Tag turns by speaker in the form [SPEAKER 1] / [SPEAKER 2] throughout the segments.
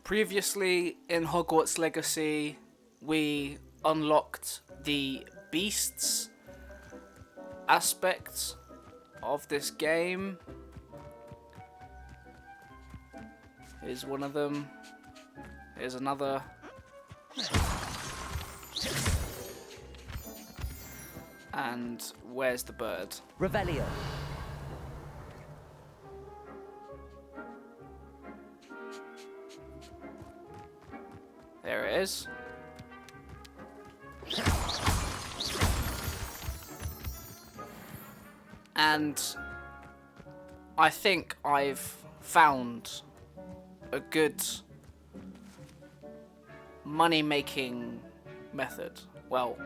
[SPEAKER 1] Previously in Hogwarts Legacy, we unlocked the beasts aspect of this game. Here's one of them. Here's another. And where's the bird?
[SPEAKER 2] Revelio.
[SPEAKER 1] There it is. And I think I've found a good money-making method. Well,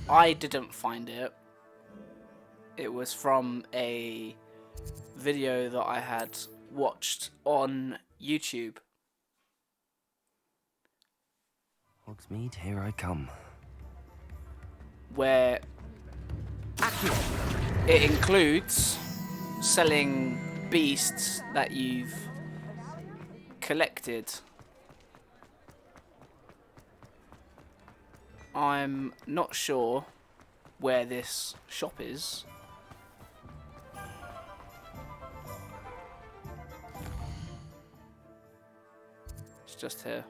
[SPEAKER 1] I didn't find it. It was from a video that I had watched on YouTube.
[SPEAKER 2] Hogsmeade, here I come.
[SPEAKER 1] Where it includes selling beasts that you've collected. I'm not sure where this shop is. It's just here.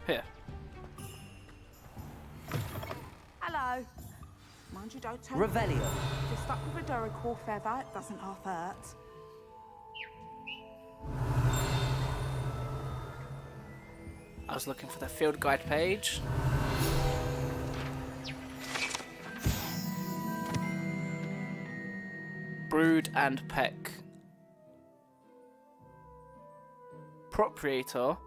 [SPEAKER 1] Here.
[SPEAKER 3] Hello. Mind you don't tell
[SPEAKER 2] Revelio.
[SPEAKER 3] If you're stuck with a Duracell feather, it doesn't half hurt.
[SPEAKER 1] I was looking for the field guide page. Brood and Peck. Proprietor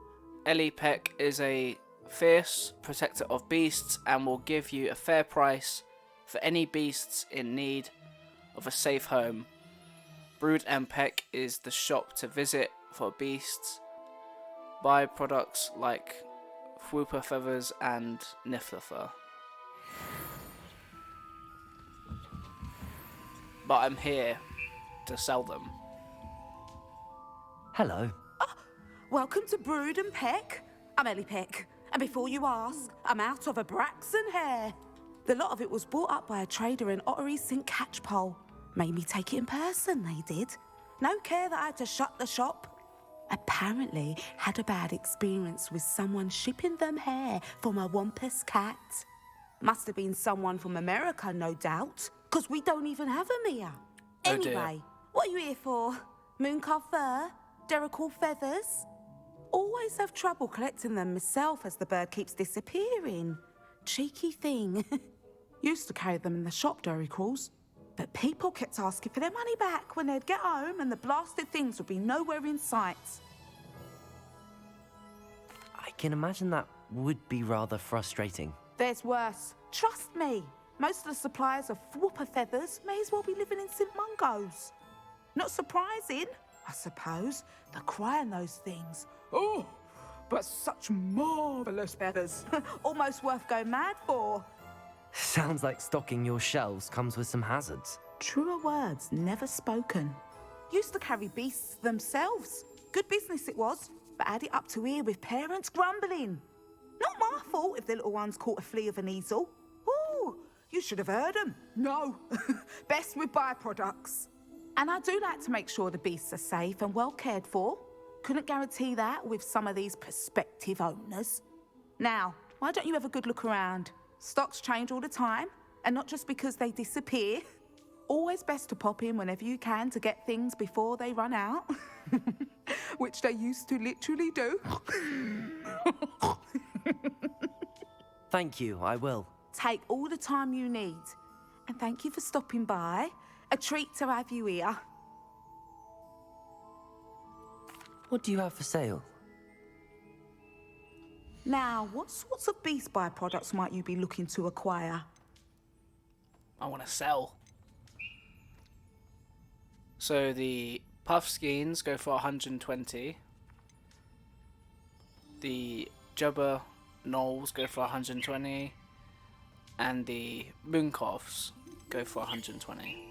[SPEAKER 1] Ellie Peck is a fierce protector of beasts and will give you a fair price for any beasts in need of a safe home. Brood and Peck is the shop to visit for beasts. Buy products like Whooper feathers and Niffler fur. But I'm here to sell them.
[SPEAKER 2] Hello.
[SPEAKER 3] Welcome to Brood and Peck. I'm Ellie Peck. And before you ask, I'm out of a Braxton hair. The lot of it was bought up by a trader in Ottery St. Catchpole. Made me take it in person, they did. No care that I had to shut the shop. Apparently had a bad experience with someone shipping them hair for my Wampus cat. Must have been someone from America, no doubt, because we don't even have them here.
[SPEAKER 1] Oh dear.
[SPEAKER 3] Anyway, what are you here for? Mooncalf fur? Duracell feathers? Always have trouble collecting them myself as the bird keeps disappearing. Cheeky thing. Used to carry them in the shop, Duracalls. But people kept asking for their money back when they'd get home and the blasted things would be nowhere in sight.
[SPEAKER 2] I can imagine that would be rather frustrating.
[SPEAKER 3] There's worse. Trust me. Most of the suppliers of whooper feathers may as well be living in St. Mungo's. Not surprising, I suppose. The cry on those things. Oh, but such marvellous feathers. Almost worth going mad for.
[SPEAKER 2] Sounds like stocking your shelves comes with some hazards.
[SPEAKER 3] Truer words never spoken. Used to carry beasts themselves. Good business it was, but had it up to here with parents grumbling. Not my fault if the little ones caught a flea of an easel. Ooh, you should have heard them. No, best with byproducts. And I do like to make sure the beasts are safe and well cared for. Couldn't guarantee that with some of these prospective owners. Now, why don't you have a good look around? Stocks change all the time, and not just because they disappear. Always best to pop in whenever you can to get things before they run out. Which they used to literally do.
[SPEAKER 2] Thank you, I will.
[SPEAKER 3] Take all the time you need. And thank you for stopping by. A treat to have you here.
[SPEAKER 2] What do you have for sale?
[SPEAKER 3] Now, what sorts of beast byproducts might you be looking to acquire?
[SPEAKER 1] I want to sell. So the puff skeins go for 120. The jubber knolls go for 120. And the mooncalves go for 120.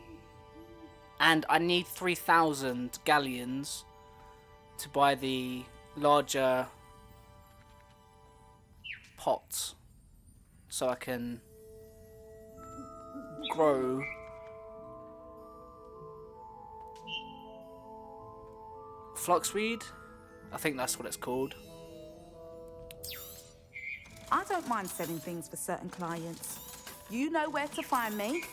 [SPEAKER 1] And I need 3,000 galleons to buy the larger pot so I can grow fluxweed. I think that's what it's called.
[SPEAKER 3] I don't mind selling things for certain clients. You know where to find me.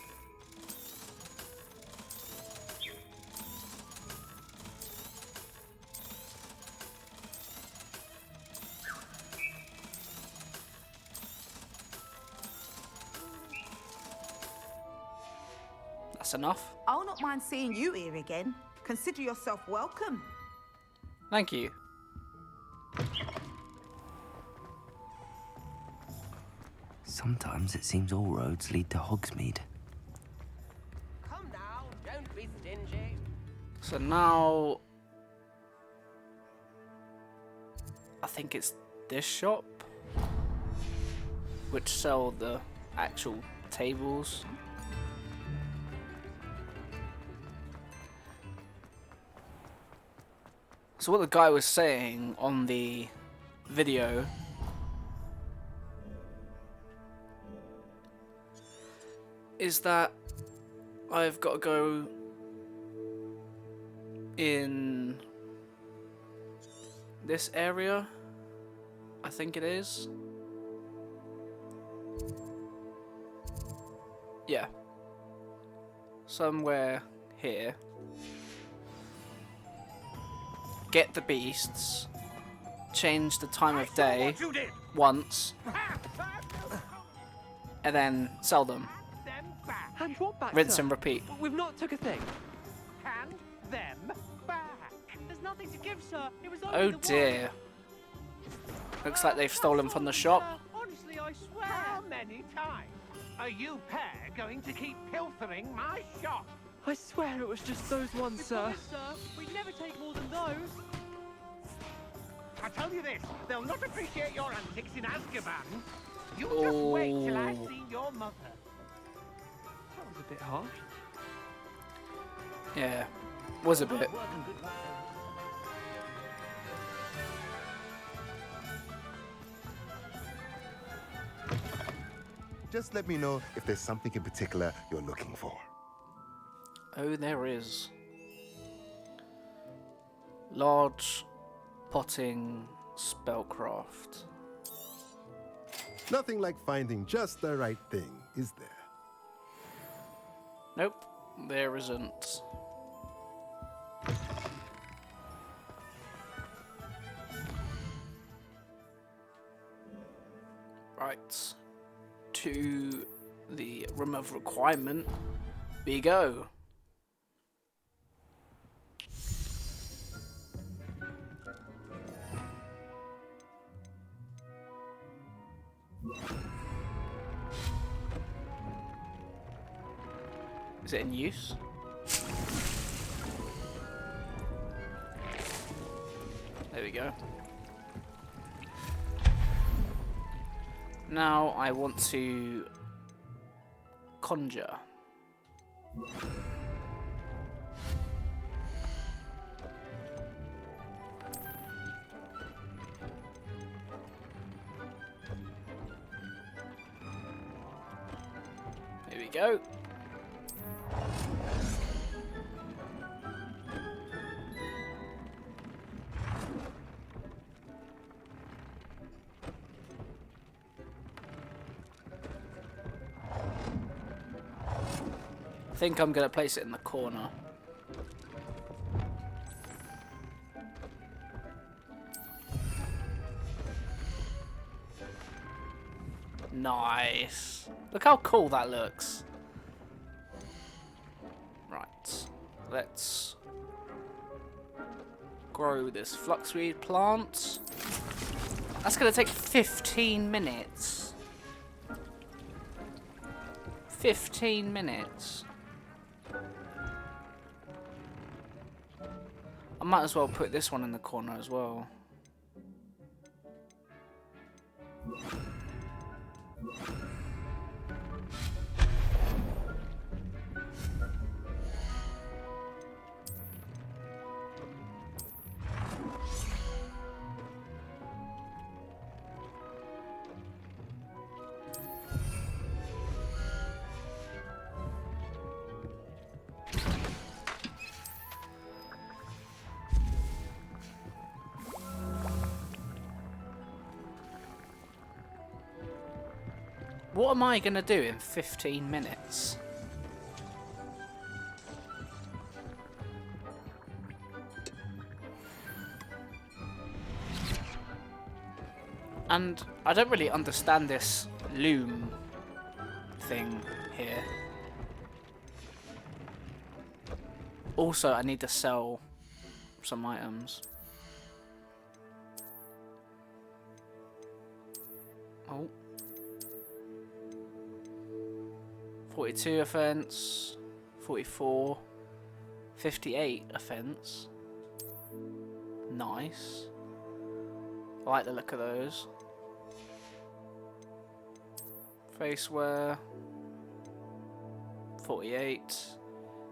[SPEAKER 1] That's enough.
[SPEAKER 3] I'll not mind seeing you here again. Consider yourself welcome.
[SPEAKER 1] Thank you.
[SPEAKER 2] Sometimes it seems all roads lead to Hogsmeade.
[SPEAKER 4] Come now, don't be stingy.
[SPEAKER 1] So now I think it's this shop which sell the actual tables. So what the guy was saying on the video is that I've got to go in this area, I think it is. Yeah. Somewhere here. Get the beasts, change the time of day once, and then sell them.
[SPEAKER 4] Hand what back,
[SPEAKER 1] Rinse
[SPEAKER 4] sir?
[SPEAKER 1] and repeat.
[SPEAKER 4] We've not took a thing.
[SPEAKER 5] Hand them back. There's nothing to give, sir. It was only
[SPEAKER 1] Oh
[SPEAKER 5] the
[SPEAKER 1] dear. Looks like they've stolen from the shop.
[SPEAKER 5] Honestly, I swear.
[SPEAKER 6] How many times are you pair going to keep pilfering my shop?
[SPEAKER 4] I swear it was just those ones, sir.
[SPEAKER 5] Promise, sir. We'd never take more than those.
[SPEAKER 6] I tell you this, they'll not appreciate your antics in Azkaban. You just wait till I see your mother.
[SPEAKER 4] That was a bit harsh.
[SPEAKER 1] Yeah, was a bit.
[SPEAKER 7] Just let me know if there's something in particular you're looking for.
[SPEAKER 1] Oh, there is. Large potting spellcraft.
[SPEAKER 7] Nothing like finding just the right thing, is there?
[SPEAKER 1] Nope, there isn't. Right, to the room of requirement we go. Is it in use? There we go. Now I want to conjure. There we go. I think I'm going to place it in the corner. Nice. Look how cool that looks. Right. Let's grow this fluxweed plant. That's going to take 15 minutes. 15 minutes. I might as well put this one in the corner as well. What am I going to do in 15 minutes? And I don't really understand this loom thing here. Also, I need to sell some items. Oh. 42 offense, 44, 58 offense. Nice. I like the look of those. Face wear, 48,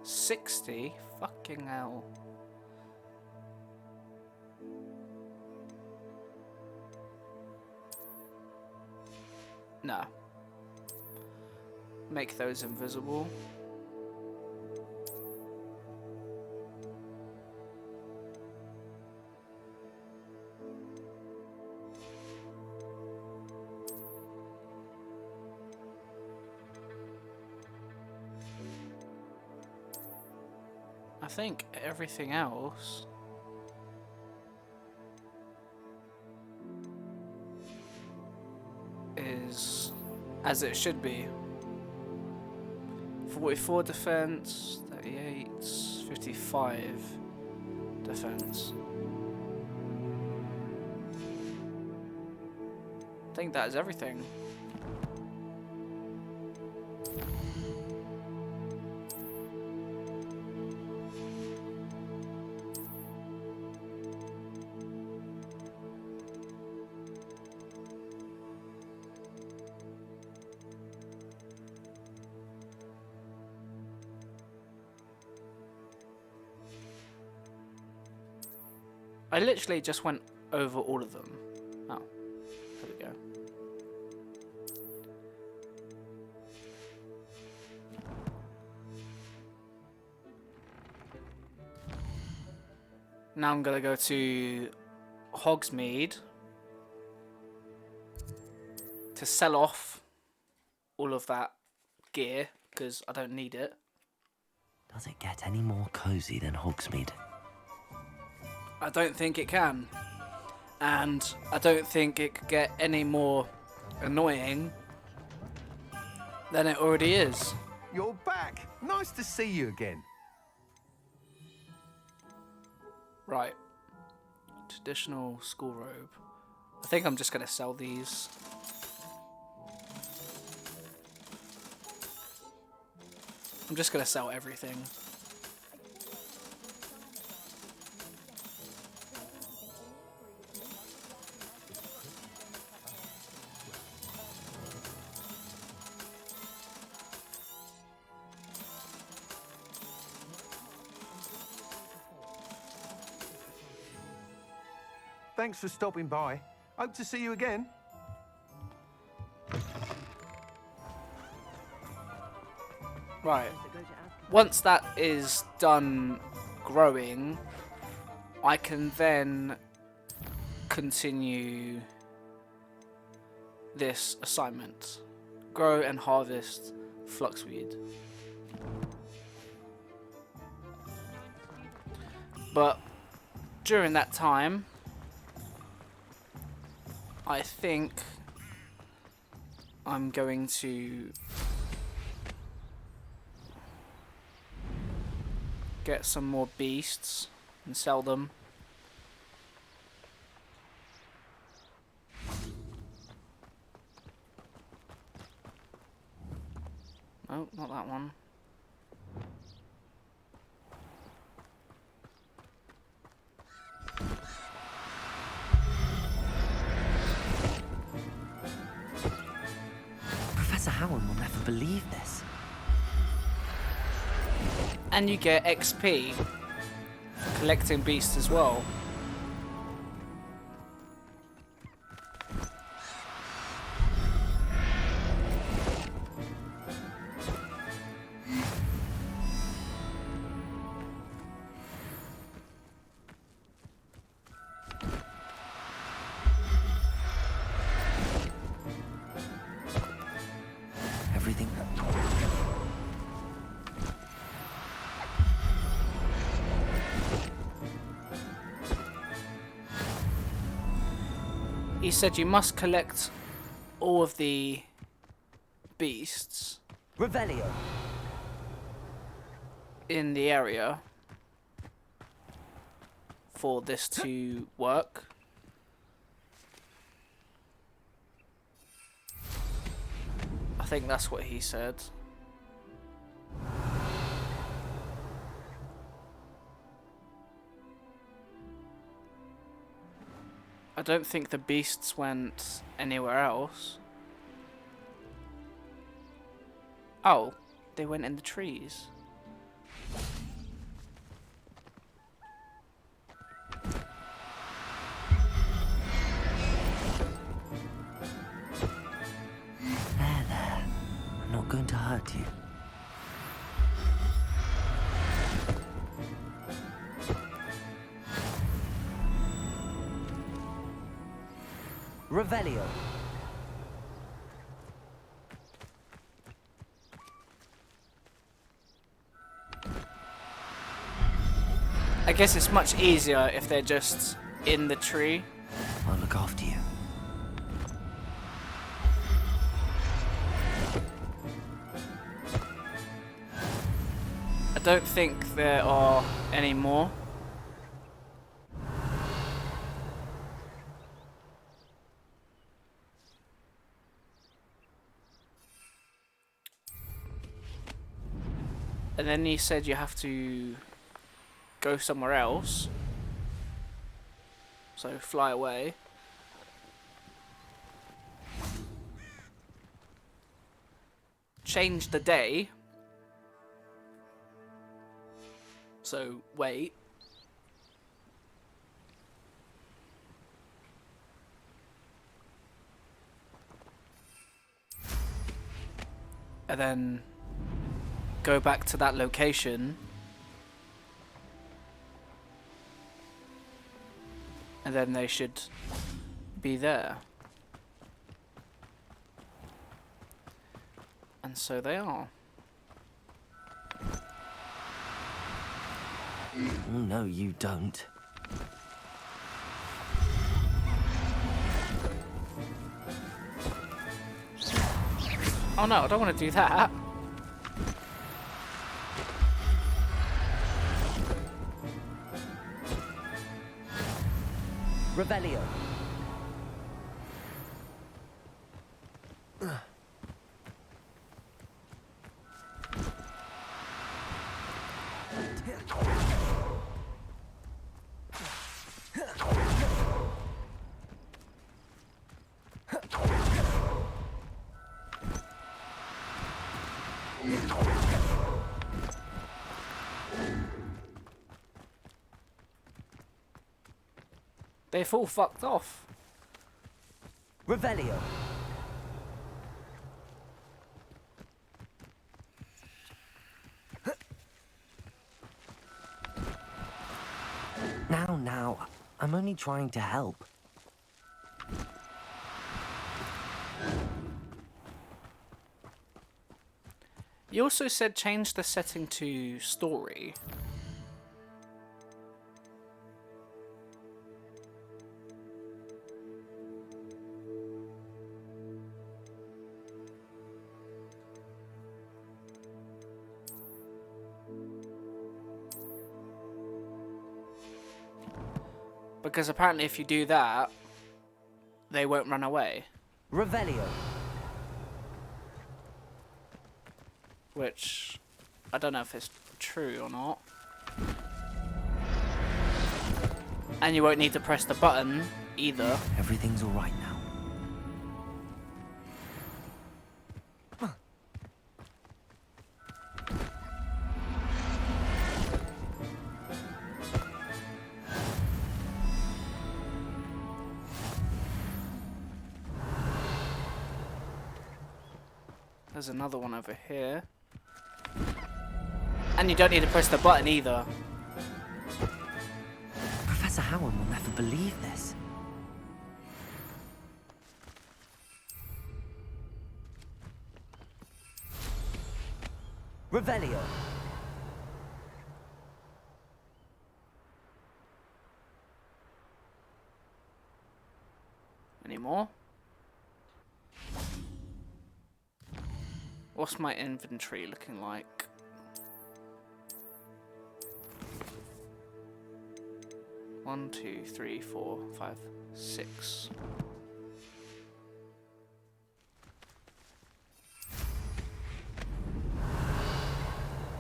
[SPEAKER 1] 60, fucking hell. Nah. Make those invisible. I think everything else is as it should be. 44 defense, 38, 55 defense. I think that is everything. I literally just went over all of them. Oh, there we go. Now I'm gonna go to Hogsmeade to sell off all of that gear because I don't need it.
[SPEAKER 2] Does it get any more cozy than Hogsmeade?
[SPEAKER 1] I don't think it can. And I don't think it could get any more annoying than it already is.
[SPEAKER 8] You're back. Nice to see you again.
[SPEAKER 1] Right. Traditional school robe. I think I'm just going to sell these. I'm just going to sell everything.
[SPEAKER 8] Thanks for stopping by. Hope to see you again.
[SPEAKER 1] Right. Once that is done growing, I can then continue this assignment. Grow and harvest fluxweed. But during that time, I think I'm going to get some more beasts and sell them. No, not that one.
[SPEAKER 2] Professor Howard will never believe this.
[SPEAKER 1] And you get XP collecting beasts as well. He said you must collect all of the beasts
[SPEAKER 2] Revelio.
[SPEAKER 1] in the area for this to work. I think that's what he said. I don't think the beasts went anywhere else. Oh, they went in the trees.
[SPEAKER 2] There. I'm not going to hurt you. Revelio.
[SPEAKER 1] I guess it's much easier if they're just in the tree.
[SPEAKER 2] I'll look after you.
[SPEAKER 1] I don't think there are any more. And then he said you have to go somewhere else. So fly away. Change the day. So wait. And then go back to that location. And then they should be there. And so they are.
[SPEAKER 2] Oh, no, you don't.
[SPEAKER 1] Oh no, I don't want to do that.
[SPEAKER 2] Revelio.
[SPEAKER 1] They've all fucked off.
[SPEAKER 2] Revelio. Now, I'm only trying to help.
[SPEAKER 1] You also said change the setting to story. Because apparently if you do that, they won't run away.
[SPEAKER 2] Revelio.
[SPEAKER 1] Which, I don't know if it's true or not. And you won't need to press the button either.
[SPEAKER 2] Everything's all right now.
[SPEAKER 1] There's another one over here. And you don't need to press the button either.
[SPEAKER 2] Professor Howard will never believe this. Revelio.
[SPEAKER 1] anymore. What's my inventory looking like? One, 2, 3, 4, 5, 6.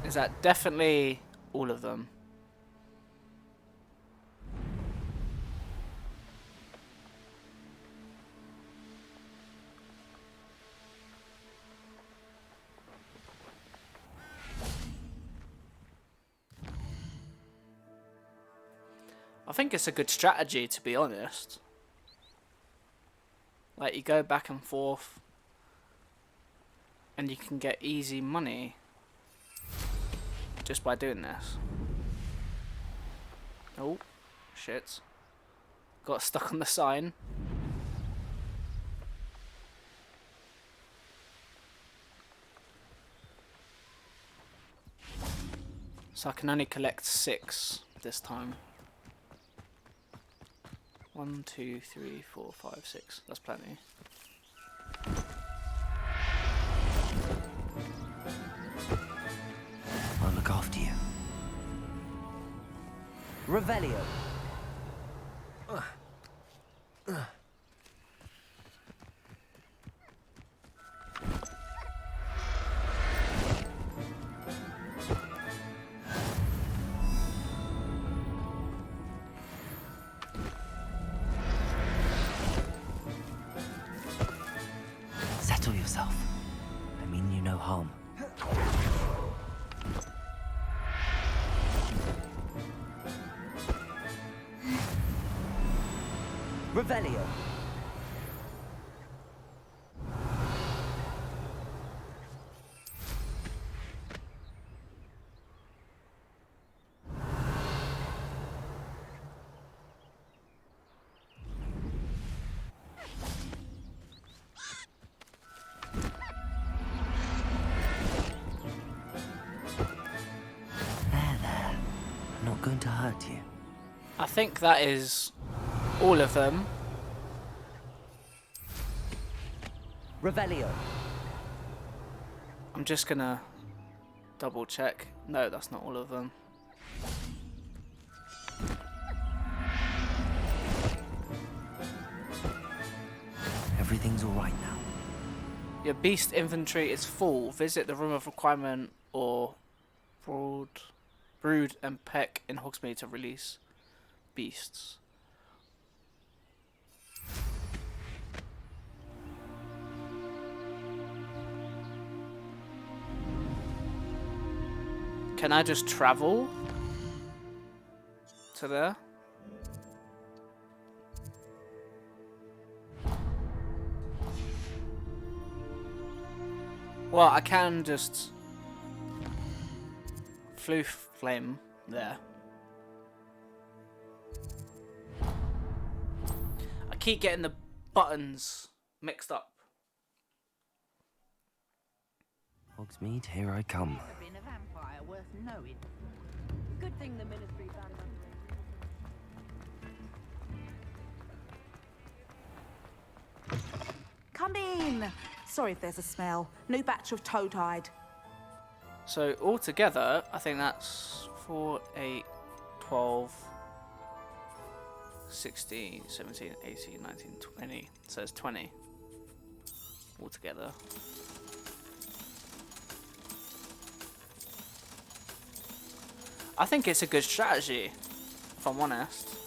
[SPEAKER 1] Is that definitely all of them? I think it's a good strategy, to be honest. Like, you go back and forth and you can get easy money just by doing this. Oh, shit. Got stuck on the sign. So I can only collect 6 this time. 1, 2, 3, 4, 5, 6. That's plenty.
[SPEAKER 2] I'll look after you. Revelio. Settle yourself. I mean you no harm. Revelio. There. I'm not going to hurt you.
[SPEAKER 1] I think that is all of them.
[SPEAKER 2] Revelio.
[SPEAKER 1] I'm just gonna double check. No, that's not all of them.
[SPEAKER 2] Everything's all right now.
[SPEAKER 1] Your beast inventory is full. Visit the room of requirement or brood and peck in Hogsmeade to release beasts. Can I just travel to there? Well, I can just flame there. I keep getting the buttons mixed up.
[SPEAKER 2] Hogsmeade, here I come.
[SPEAKER 5] Been a vampire worth knowing. Good thing the ministry banned
[SPEAKER 3] Come in. Sorry if there's a smell. New batch of toad-hide.
[SPEAKER 1] So altogether, I think that's 4, 8, 12, 16, 17, 18, 19, 20. So it's 20 altogether. I think it's a good strategy, if I'm honest.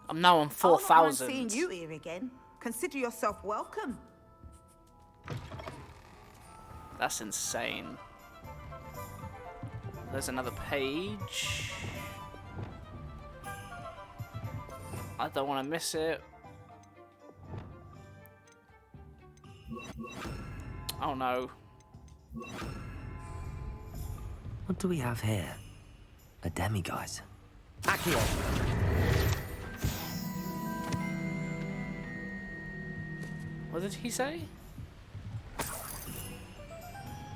[SPEAKER 1] I'm now on 4,000.
[SPEAKER 3] Seeing you here again. Consider yourself welcome.
[SPEAKER 1] That's insane. There's another page. I don't want to miss it. Oh no.
[SPEAKER 2] What do we have here? A demiguise. Accio.
[SPEAKER 1] What did he say?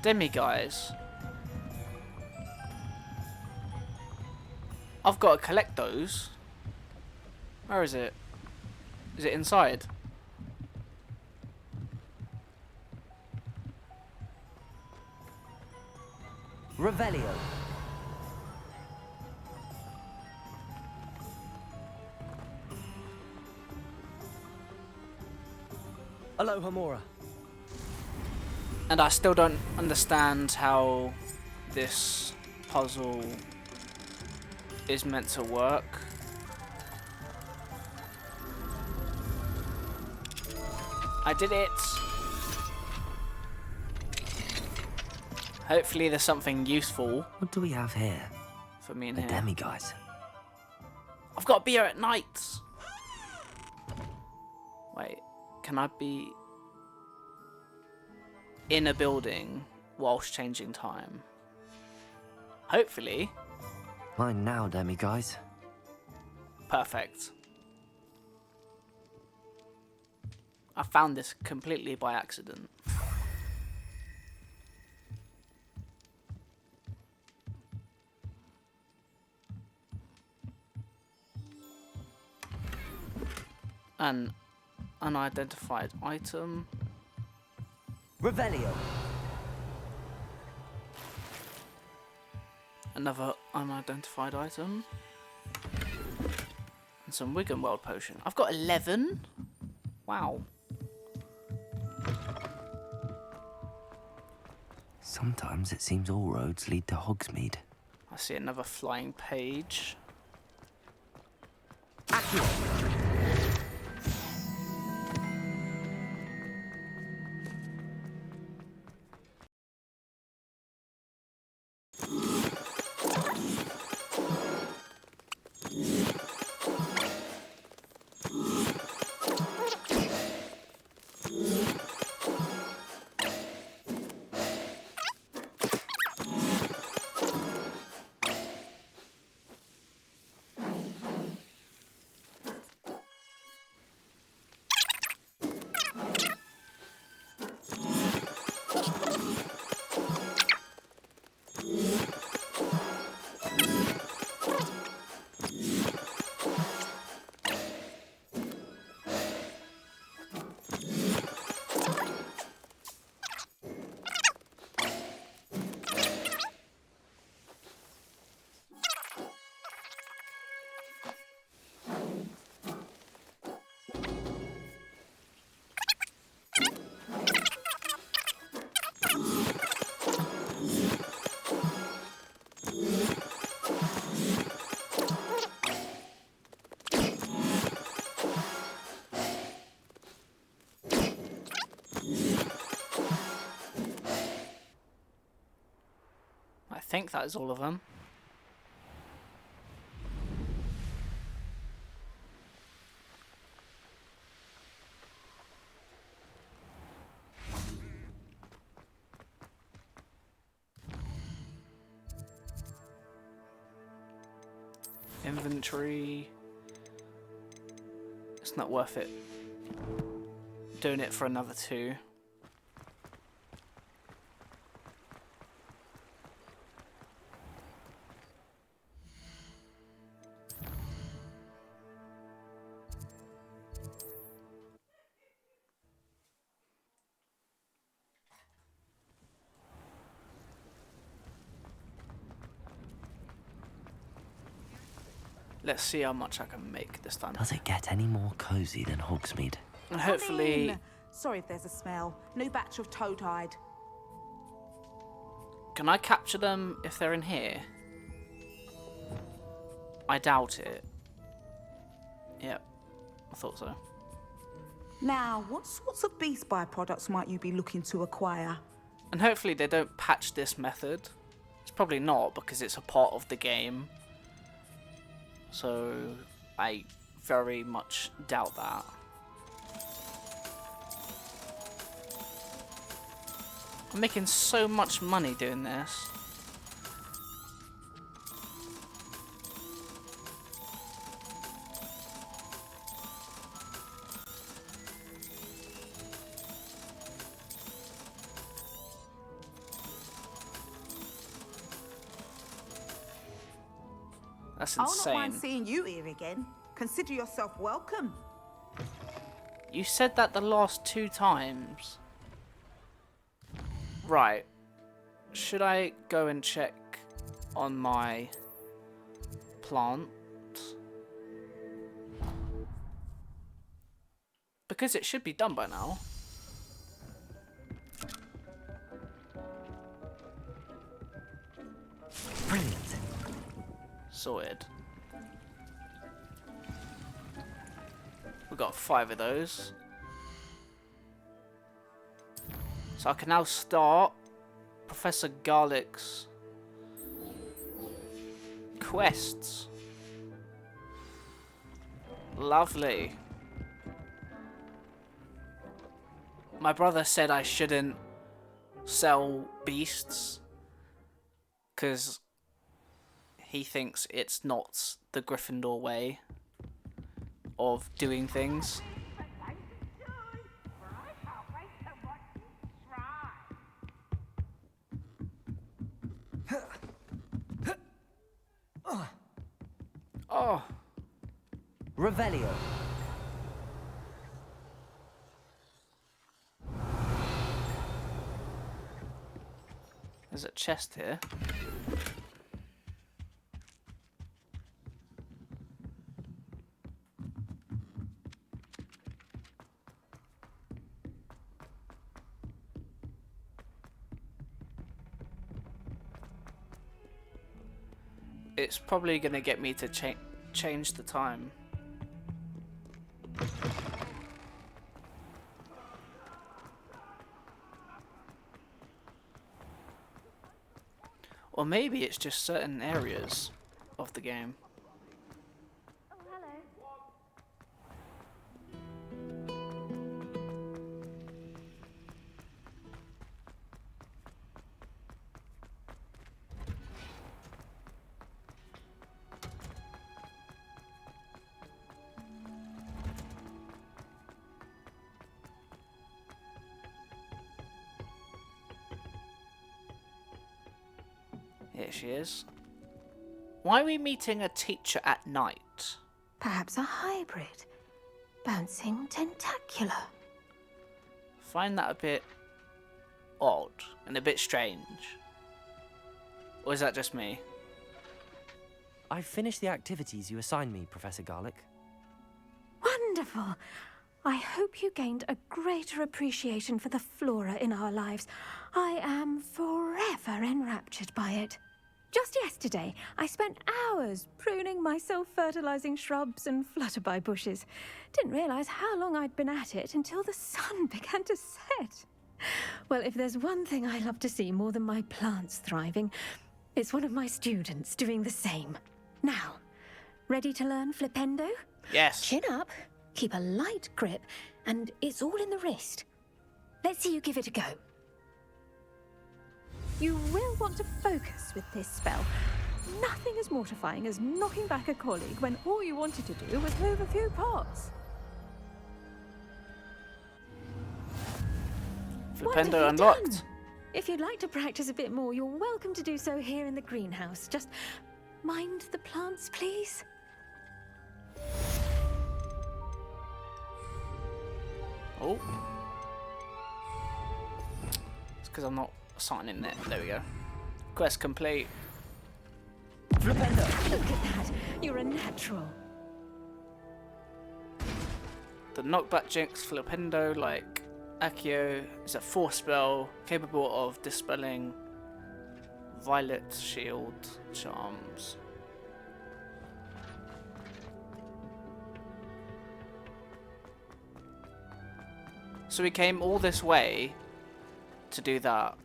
[SPEAKER 1] Demi-guys. I've got to collect those. Where is it? Is it inside?
[SPEAKER 2] Revelio. Aloha Mora.
[SPEAKER 1] And I still don't understand how this puzzle is meant to work. I did it! Hopefully there's something useful
[SPEAKER 2] What do we have here?
[SPEAKER 1] for me in
[SPEAKER 2] The
[SPEAKER 1] here.
[SPEAKER 2] demi-guys.
[SPEAKER 1] I've got beer at night! Wait, can I be in a building whilst changing time? Hopefully.
[SPEAKER 2] Mine now, demi-guys.
[SPEAKER 1] Perfect. I found this completely by accident. An unidentified item.
[SPEAKER 2] Revelio.
[SPEAKER 1] Another unidentified item. And some Wiggenweld potion. I've got 11? Wow.
[SPEAKER 2] Sometimes it seems all roads lead to Hogsmeade.
[SPEAKER 1] I see another flying page. I think that is all of them. Inventory. It's not worth it doing it for another 2. Let's see how much I can make this time.
[SPEAKER 2] Does it get any more cozy than Hogsmeade?
[SPEAKER 1] And
[SPEAKER 3] Come
[SPEAKER 1] hopefully...
[SPEAKER 3] in. Sorry if there's a smell. New batch of toad-hide.
[SPEAKER 1] Can I capture them if they're in here? I doubt it. Yep, I thought so.
[SPEAKER 3] Now, what sorts of beast byproducts might you be looking to acquire?
[SPEAKER 1] And hopefully they don't patch this method. It's probably not, because it's a part of the game. So I very much doubt that. I'm making so much money doing this. That's
[SPEAKER 3] I'll not mind
[SPEAKER 1] insane.
[SPEAKER 3] seeing you here again. Consider yourself welcome.
[SPEAKER 1] You said that the last 2 times. Right. Should I go and check on my plant? Because it should be done by now.
[SPEAKER 2] Brilliant.
[SPEAKER 1] Sorted. We've got 5 of those. So I can now start Professor Garlick's quests. Lovely. My brother said I shouldn't sell beasts because he thinks it's not the Gryffindor way of doing things. Oh,
[SPEAKER 2] Revelio.
[SPEAKER 1] there's a chest here. It's probably going to get me to change the time. Or maybe it's just certain areas of the game.
[SPEAKER 9] Oh, hello.
[SPEAKER 1] Here she is. Why are we meeting a teacher at night?
[SPEAKER 9] Perhaps a hybrid. Bouncing tentacular.
[SPEAKER 1] Find that a bit odd and a bit strange. Or is that just me?
[SPEAKER 2] I've finished the activities you assigned me, Professor Garlick.
[SPEAKER 9] Wonderful. I hope you gained a greater appreciation for the flora in our lives. I am forever enraptured by it. Just yesterday, I spent hours pruning my self-fertilizing shrubs and flutterby bushes. Didn't realize how long I'd been at it until the sun began to set. Well, if there's one thing I love to see more than my plants thriving, it's one of my students doing the same. Now, ready to learn Flipendo?
[SPEAKER 1] Yes.
[SPEAKER 9] Chin up, keep a light grip, and it's all in the wrist. Let's see you give it a go. You will want to focus with this spell. Nothing as mortifying as knocking back a colleague when all you wanted to do was move a few pots.
[SPEAKER 1] Flipendo
[SPEAKER 9] Wonderfully
[SPEAKER 1] unlocked.
[SPEAKER 9] done. If you'd like to practice a bit more, you're welcome to do so here in the greenhouse. Just mind the plants, please.
[SPEAKER 1] Oh. It's because I'm not signing it. There we go. Quest complete.
[SPEAKER 2] Flipendo!
[SPEAKER 9] Look at that. You're a natural.
[SPEAKER 1] The knockback jinx Flipendo, like Accio, is a force spell capable of dispelling violet shield charms. So we came all this way to do that.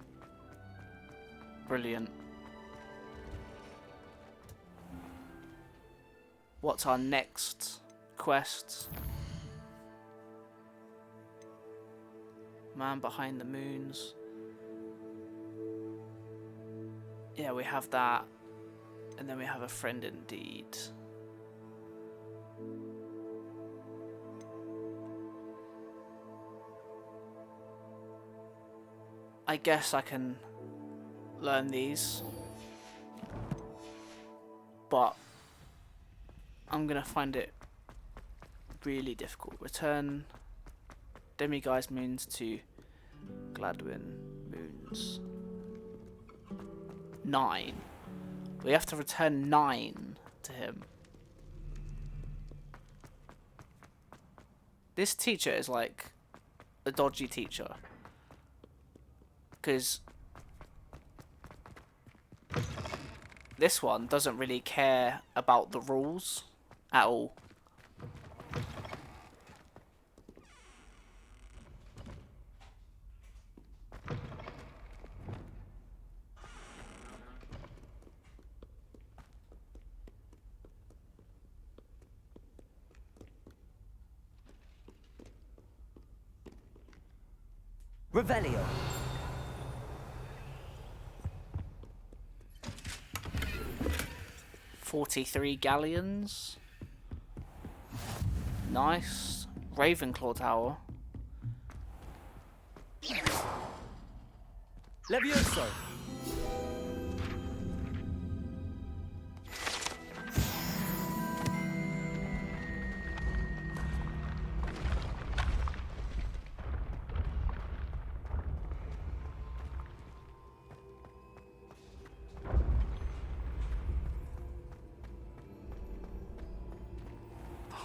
[SPEAKER 1] Brilliant. What's our next quest? Man behind the moons. Yeah, we have that. And then we have a friend indeed. I guess I can learn these. But I'm gonna find it really difficult. Return Demiguise moons to Gladwin moons. 9. We have to return 9 to him. This teacher is like a dodgy teacher. Because this one doesn't really care about the rules at all.
[SPEAKER 2] Revelio.
[SPEAKER 1] 43 galleons. Nice. Ravenclaw Tower.
[SPEAKER 2] Levioso.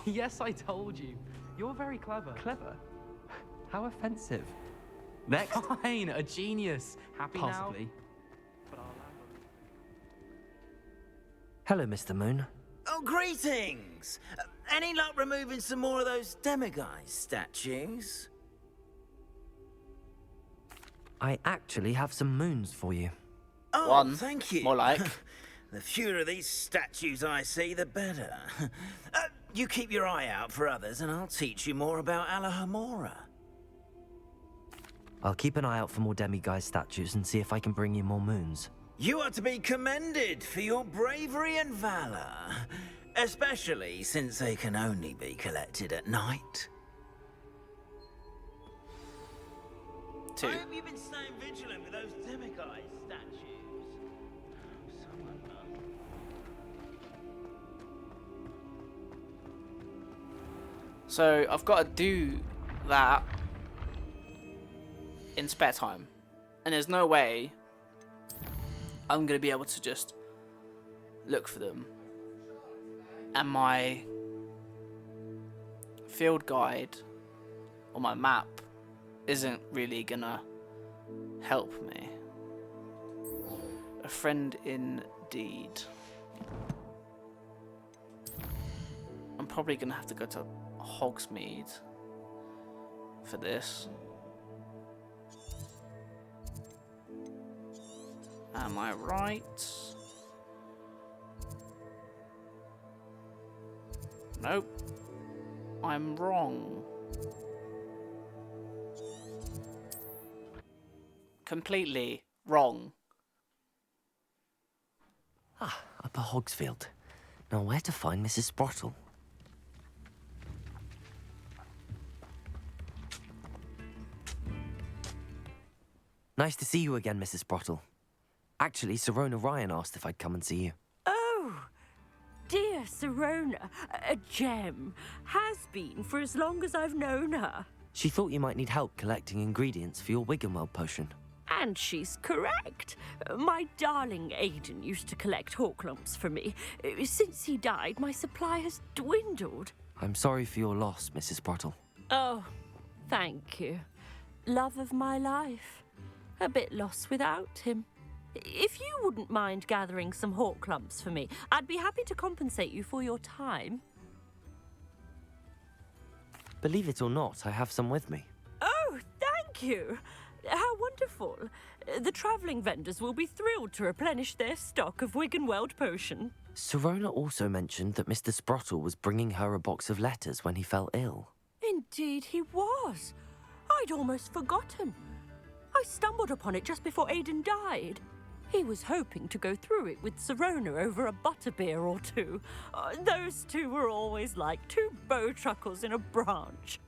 [SPEAKER 4] Yes, I told you. You're very clever. Clever? How offensive.
[SPEAKER 2] Next.
[SPEAKER 4] Fine, a genius. Happy
[SPEAKER 2] Possibly.
[SPEAKER 4] now? But I'll land
[SPEAKER 2] Hello, Mr. Moon.
[SPEAKER 10] Oh, greetings! Any luck removing some more of those Demiguise statues?
[SPEAKER 2] I actually have some moons for you.
[SPEAKER 10] Oh,
[SPEAKER 1] One.
[SPEAKER 10] thank you.
[SPEAKER 1] More like.
[SPEAKER 10] The fewer of these statues I see, the better. You keep your eye out for others, and I'll teach you more about Alahamora.
[SPEAKER 2] I'll keep an eye out for more Demiguise statues and see if I can bring you more moons.
[SPEAKER 10] You are to be commended for your bravery and valor, especially since they can only be collected at night.
[SPEAKER 1] 2.
[SPEAKER 10] I hope you've been staying vigilant with those Demiguise statues. Someone must.
[SPEAKER 1] So I've got to do that in spare time. And there's no way I'm going to be able to just look for them. And my field guide or my map isn't really going to help me. A friend indeed. I'm probably going to have to go to Hogsmeade for this. Am I right? Nope. I'm wrong. Completely wrong.
[SPEAKER 2] Ah, Upper Hogsfield. Now where to find Mrs. Sprottle? Nice to see you again, Mrs. Sprottle. Actually, Sirona Ryan asked if I'd come and see you.
[SPEAKER 11] Oh, dear Sirona, a gem. Has been for as long as I've known her.
[SPEAKER 2] She thought you might need help collecting ingredients for your Wiggenweld potion.
[SPEAKER 11] And she's correct. My darling Aidan used to collect hawk lumps for me. Since he died, my supply has dwindled.
[SPEAKER 2] I'm sorry for your loss, Mrs. Sprottle.
[SPEAKER 11] Oh, thank you. Love of my life. A bit lost without him. If you wouldn't mind gathering some hawk lumps for me, I'd be happy to compensate you for your time.
[SPEAKER 2] Believe it or not, I have some with me.
[SPEAKER 11] Oh, thank you. How wonderful. The travelling vendors will be thrilled to replenish their stock of Wiggenweld potion.
[SPEAKER 2] Sirona also mentioned that Mr. Sprottle was bringing her a box of letters when he fell ill.
[SPEAKER 11] Indeed he was. I'd almost forgotten. I stumbled upon it just before Aidan died. He was hoping to go through it with Sirona over a butterbeer or two. Those two were always like two bowtruckles in a branch.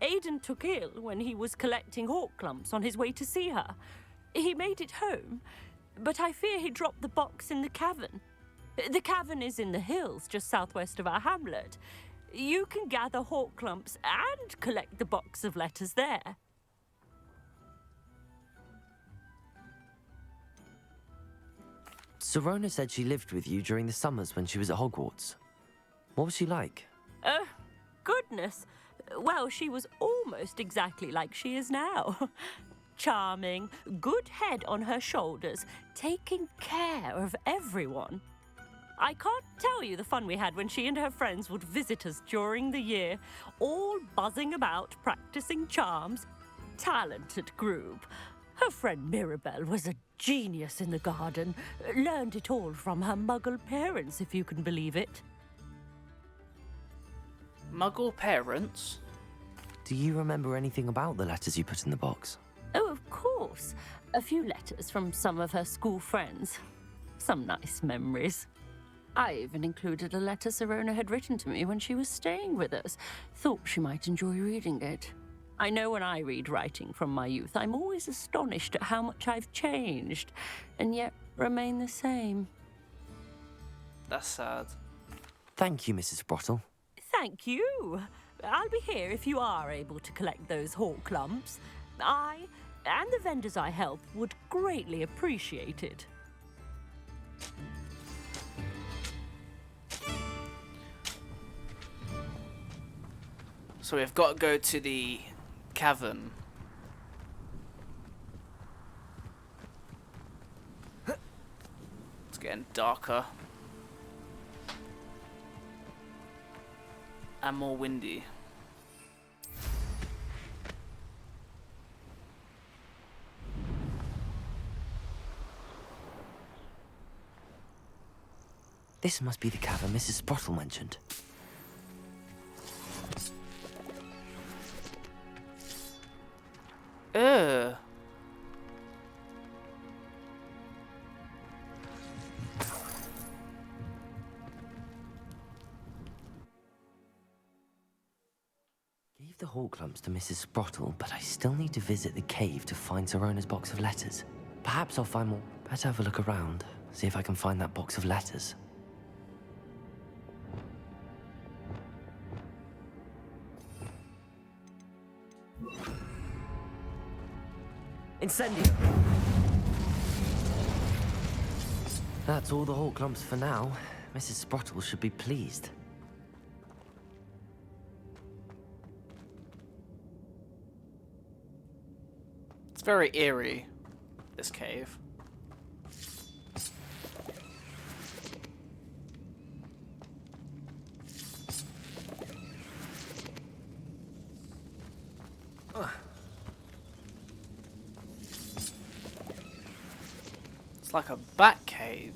[SPEAKER 11] Aidan took ill when he was collecting hawk lumps on his way to see her. He made it home, but I fear he dropped the box in the cavern. The cavern is in the hills just southwest of our hamlet. You can gather hawk clumps and collect the box of letters there.
[SPEAKER 2] Sirona said she lived with you during the summers when she was at Hogwarts. What was she like?
[SPEAKER 11] Goodness. Well, she was almost exactly like she is now. Charming, good head on her shoulders, taking care of everyone. I can't tell you the fun we had when she and her friends would visit us during the year, all buzzing about, practicing charms. Talented group. Her friend Mirabelle was a genius in the garden. Learned it all from her Muggle parents, if you can believe it.
[SPEAKER 1] Muggle parents?
[SPEAKER 2] Do you remember anything about the letters you put in the box?
[SPEAKER 11] Oh, of course. A few letters from some of her school friends. Some nice memories. I even included a letter Sirona had written to me when she was staying with us. Thought she might enjoy reading it. I know when I read writing from my youth, I'm always astonished at how much I've changed, and yet remain the same.
[SPEAKER 1] That's sad.
[SPEAKER 2] Thank you, Mrs. Brottle.
[SPEAKER 11] Thank you. I'll be here if you are able to collect those hawk clumps. I, and the vendors I help, would greatly appreciate it.
[SPEAKER 1] So we've got to go to the cavern. It's getting darker. And more windy.
[SPEAKER 2] This must be the cavern Mrs. Brottle mentioned.
[SPEAKER 1] Ugh.
[SPEAKER 2] Gave the hawk clumps to Mrs. Brottle, but I still need to visit the cave to find Sirona's box of letters. Perhaps I'll find more. Better have a look around, see if I can find that box of letters. Incendio! That's all the hawk clumps for now. Mrs. Brottle should be pleased.
[SPEAKER 1] It's very eerie, this cave. It's like a bat cave.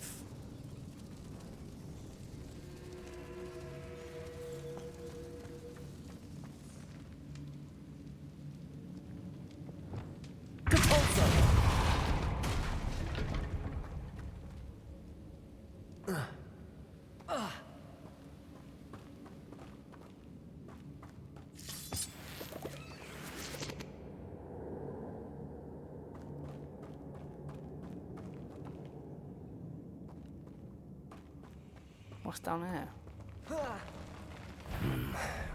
[SPEAKER 1] What's down there?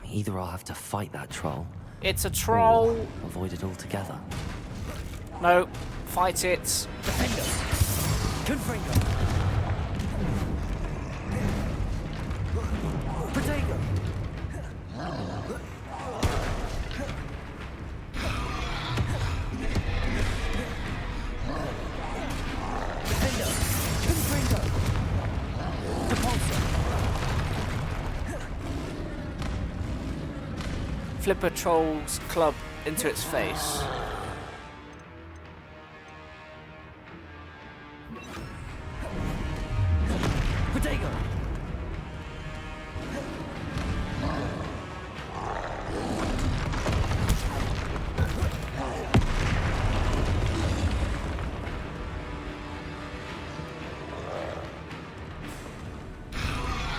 [SPEAKER 2] Either I'll have to fight that troll.
[SPEAKER 1] It's a troll.
[SPEAKER 2] Or avoid it altogether.
[SPEAKER 1] No, fight it.
[SPEAKER 2] Defender. Confringo. Potato. Defender. Confringo.
[SPEAKER 1] Flip a troll's club into its face.
[SPEAKER 2] Potato.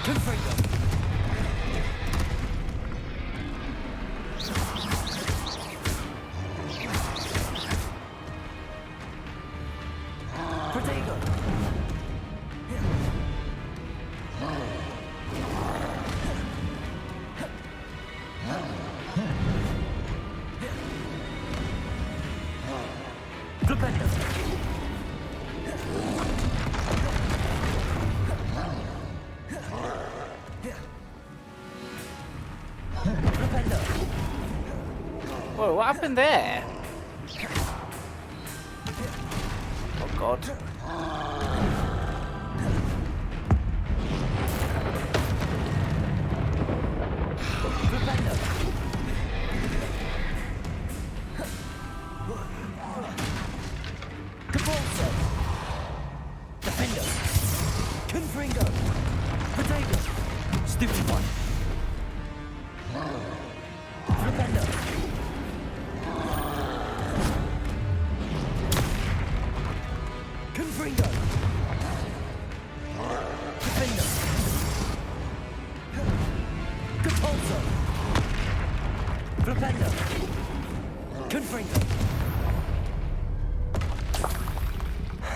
[SPEAKER 2] Confringo.
[SPEAKER 1] Whoa, what happened there? Oh god.
[SPEAKER 2] Defender! Confringo! Potato! Stupid one! Defender! Confringo! Defender! Capulso! Defender! Confringo!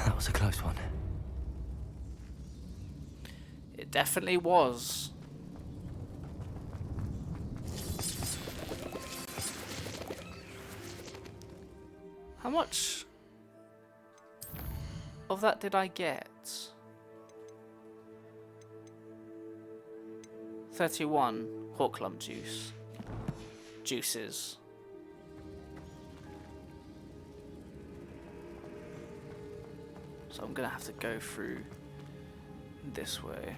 [SPEAKER 2] That was a close one.
[SPEAKER 1] It definitely was. How much of that did I get? 31 hawk lump juices. So I'm gonna have to go through this way.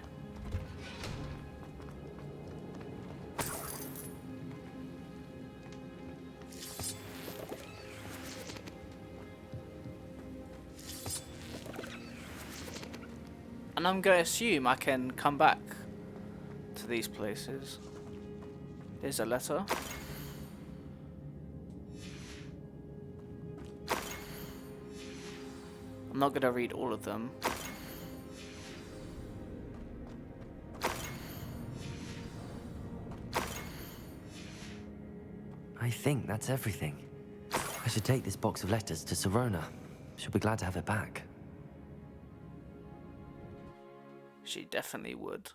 [SPEAKER 1] And I'm going to assume I can come back to these places. There's a letter. I'm not going to read all of them.
[SPEAKER 2] I think that's everything. I should take this box of letters to Sirona. She'll be glad to have it back.
[SPEAKER 1] She definitely would.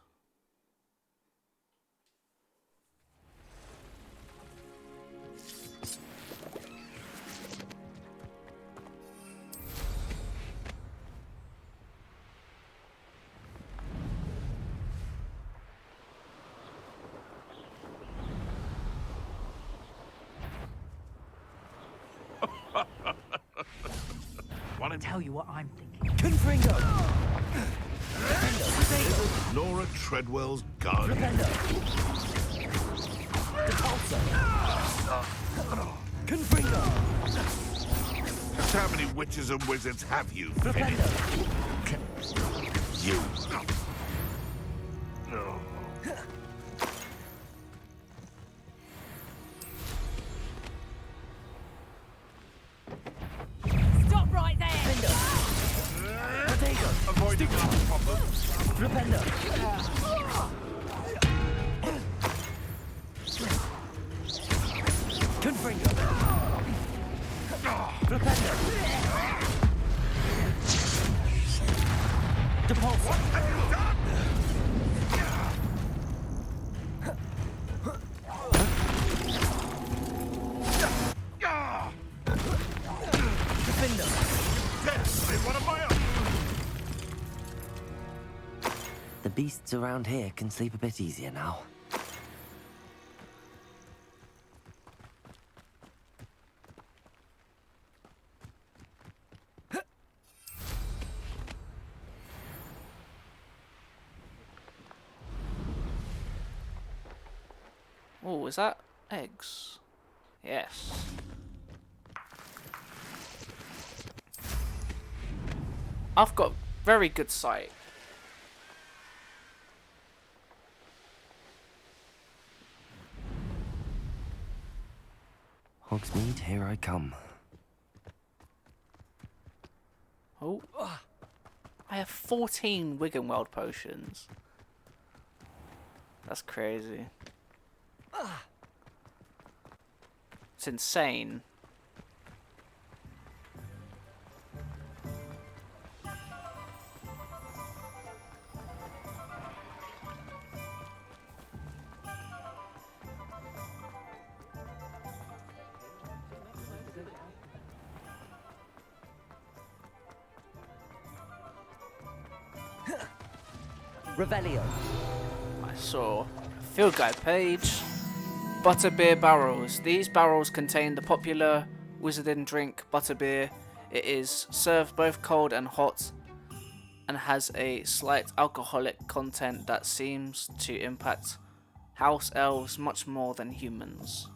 [SPEAKER 5] Want to tell you what I'm thinking?
[SPEAKER 2] Confringo!
[SPEAKER 12] Laura Treadwell's gun.
[SPEAKER 2] Confringo!
[SPEAKER 12] How many witches and wizards have you finished? You.
[SPEAKER 11] Stop right there!
[SPEAKER 12] Avoiding that problem.
[SPEAKER 2] Repender! Confringo! Repender! Depulse!
[SPEAKER 12] What have you done?
[SPEAKER 2] Defender!
[SPEAKER 12] Yes, in one of my own.
[SPEAKER 2] The beasts around here can sleep a bit easier now.
[SPEAKER 1] Oh, is that eggs? Yes. I've got very good sight.
[SPEAKER 2] Hogsmeade, here I come.
[SPEAKER 1] Oh. I have 14 Wiggenweld potions. That's crazy. It's insane.
[SPEAKER 2] Revelio.
[SPEAKER 1] I saw a field guide page. Butterbeer barrels. These barrels contain the popular wizarding drink butterbeer. It is served both cold and hot and has a slight alcoholic content that seems to impact house elves much more than humans.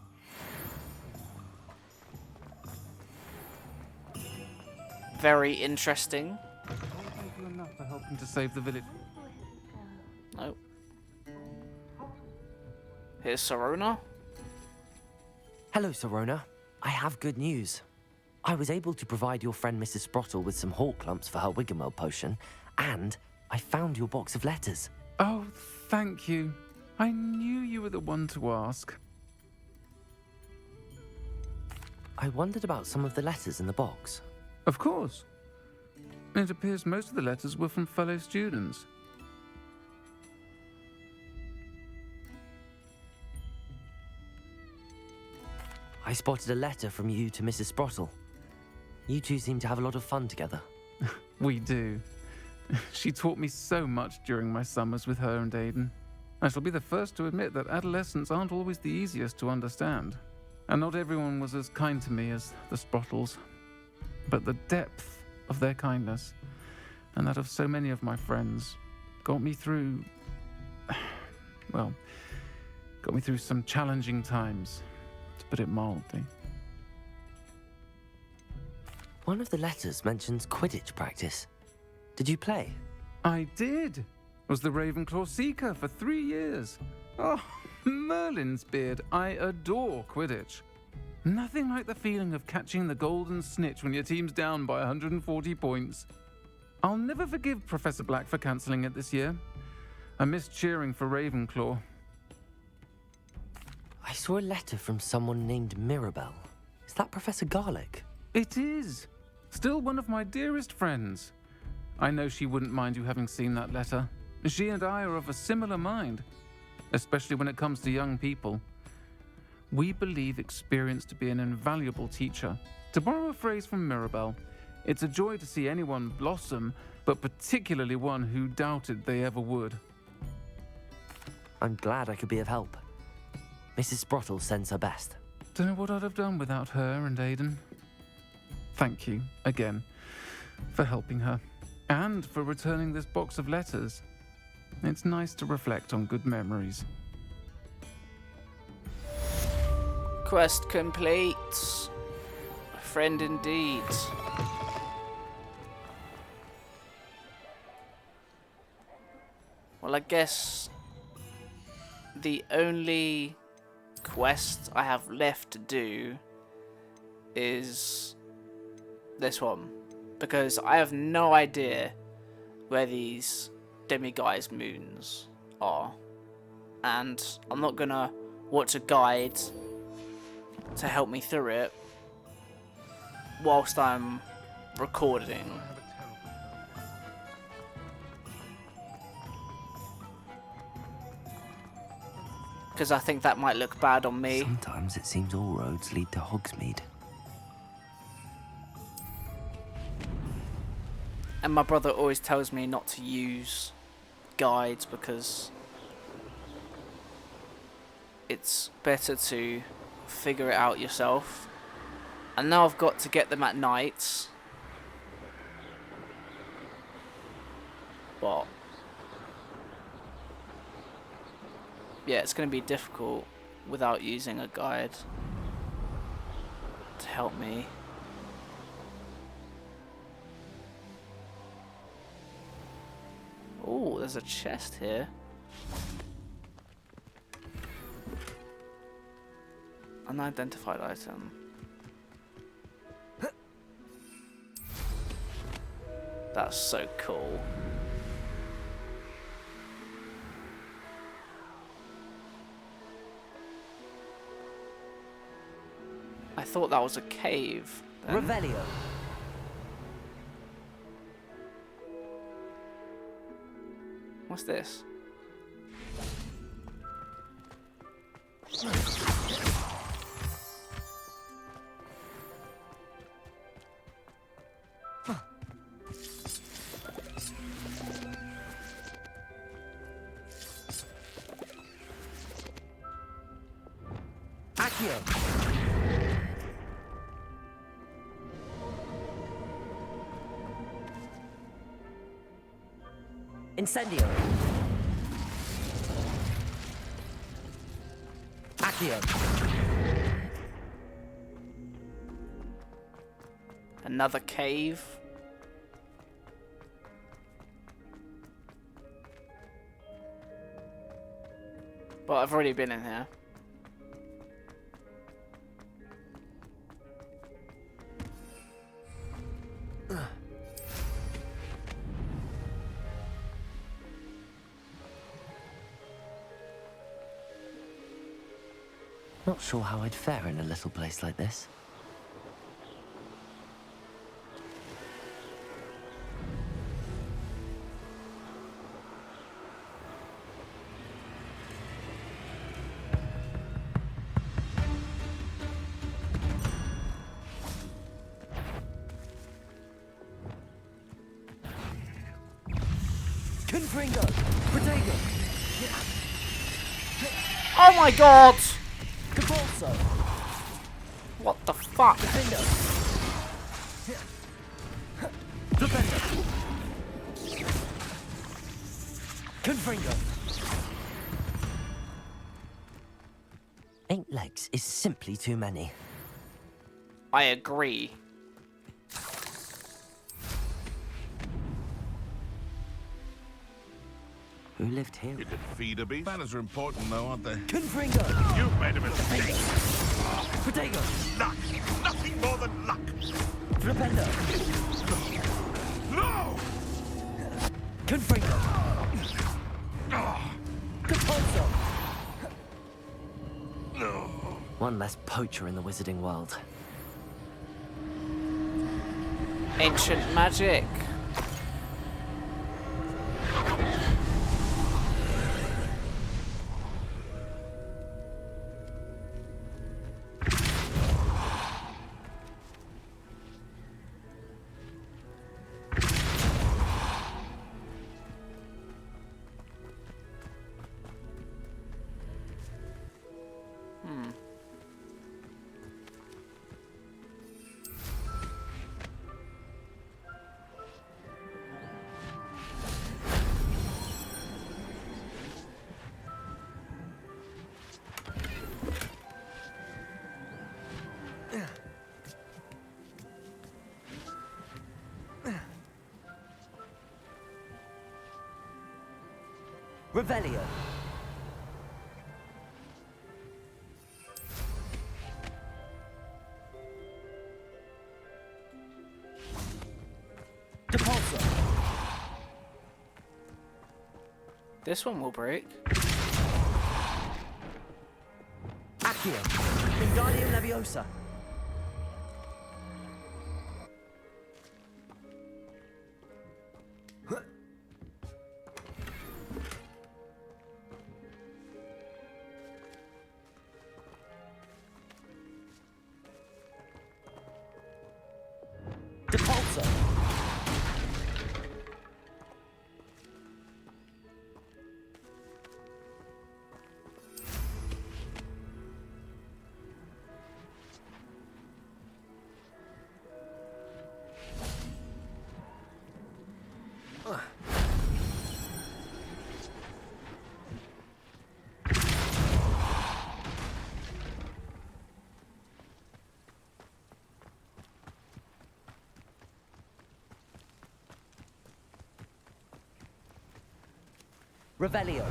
[SPEAKER 1] Very interesting.
[SPEAKER 13] Thank you enough for helping to save the village.
[SPEAKER 1] Nope. Here's Sirona.
[SPEAKER 2] Hello, Sirona. I have good news. I was able to provide your friend Mrs. Sprottle with some hawk clumps for her Wiggenweld potion, and I found your box of letters.
[SPEAKER 13] Oh, thank you. I knew you were the one to ask.
[SPEAKER 2] I wondered about some of the letters in the box.
[SPEAKER 13] Of course. It appears most of the letters were from fellow students.
[SPEAKER 2] I spotted a letter from you to Mrs. Sprottle. You two seem to have a lot of fun together.
[SPEAKER 13] We do. She taught me so much during my summers with her and Aiden. I shall be the first to admit that adolescents aren't always the easiest to understand. And not everyone was as kind to me as the Sprottles. But the depth of their kindness, and that of so many of my friends, got me through... well, got me through some challenging times, to put it mildly.
[SPEAKER 2] One of the letters mentions Quidditch practice. Did you play?
[SPEAKER 13] I did. Was the Ravenclaw Seeker for 3 years. Oh, Merlin's beard. I adore Quidditch. Nothing like the feeling of catching the golden snitch when your team's down by 140 points. I'll never forgive Professor Black for cancelling it this year. I missed cheering for Ravenclaw.
[SPEAKER 2] I saw a letter from someone named Mirabelle. Is that Professor Garlick?
[SPEAKER 13] It is. Still one of my dearest friends. I know she wouldn't mind you having seen that letter. She and I are of a similar mind, especially when it comes to young people. We believe experience to be an invaluable teacher. To borrow a phrase from Mirabelle, it's a joy to see anyone blossom, but particularly one who doubted they ever would.
[SPEAKER 2] I'm glad I could be of help. Mrs. Sprottle sends her best.
[SPEAKER 13] Don't know what I'd have done without her and Aiden. Thank you, again, for helping her, and for returning this box of letters. It's nice to reflect on good memories.
[SPEAKER 1] Quest complete. A friend indeed. Well, I guess the only quest I have left to do is this one, because I have no idea where these demiguise moons are, and I'm not gonna watch a guide to help me through it whilst I'm recording. Because I think that might look bad on me.
[SPEAKER 2] Sometimes it seems all roads lead to Hogsmeade.
[SPEAKER 1] And my brother always tells me not to use guides because it's better to figure it out yourself. And now I've got to get them at night. But yeah, it's going to be difficult without using a guide to help me. Oh, there's a chest here. Unidentified item. That's so cool. I thought that was a cave. Then.
[SPEAKER 2] Revelio.
[SPEAKER 1] What's this?
[SPEAKER 2] Accio. Incendio. Accio.
[SPEAKER 1] Another cave. But I've already been in here.
[SPEAKER 2] Not sure how I'd fare in a little place like this. Confringo! Protego!
[SPEAKER 1] Oh my god!
[SPEAKER 2] Capulso!
[SPEAKER 1] What the fuck?
[SPEAKER 2] Defender! Defender! Confringo! 8 legs is simply too many.
[SPEAKER 1] I agree.
[SPEAKER 2] Who lived here?
[SPEAKER 12] You could feed a beast. Manners are important, though, aren't they?
[SPEAKER 2] Confringo!
[SPEAKER 12] You've made a mistake.
[SPEAKER 2] Protego!
[SPEAKER 12] Luck. Nothing more than luck.
[SPEAKER 2] Flipendo!
[SPEAKER 12] No!
[SPEAKER 2] Confringo! Capulso!
[SPEAKER 12] No.
[SPEAKER 2] One less poacher in the wizarding world.
[SPEAKER 1] Ancient magic.
[SPEAKER 2] Revelio. Depulso.
[SPEAKER 1] This one will break.
[SPEAKER 2] Accio. Wingardium Leviosa. Depulso. Revelio.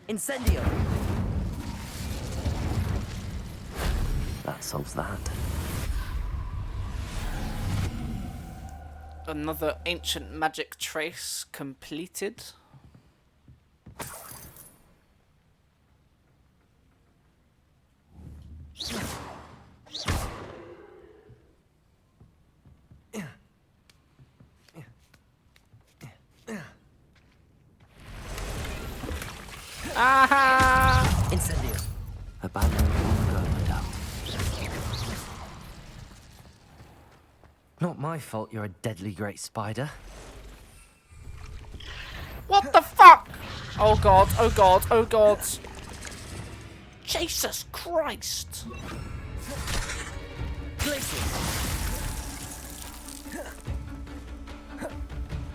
[SPEAKER 2] Incendio. That solves that.
[SPEAKER 1] Another ancient magic trace completed. Aha!
[SPEAKER 2] Incendio. Abandoned long ago, no doubt. Not my fault you're a deadly great spider.
[SPEAKER 1] What the fuck? Oh god, oh god, oh god. Jesus Christ.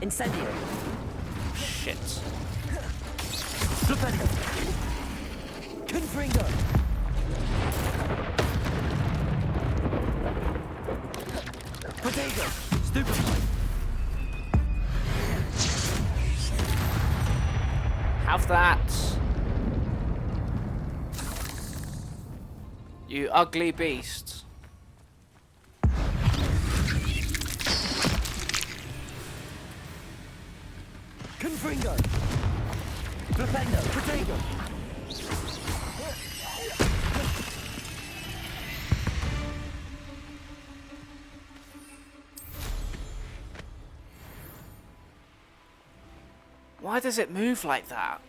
[SPEAKER 2] Incendio.
[SPEAKER 1] Shit.
[SPEAKER 2] Flipendo. Confringo. Potato. Stupefy.
[SPEAKER 1] Have that. You ugly beast.
[SPEAKER 2] Confringo. Flipendo. Potato.
[SPEAKER 1] Why does it move like that?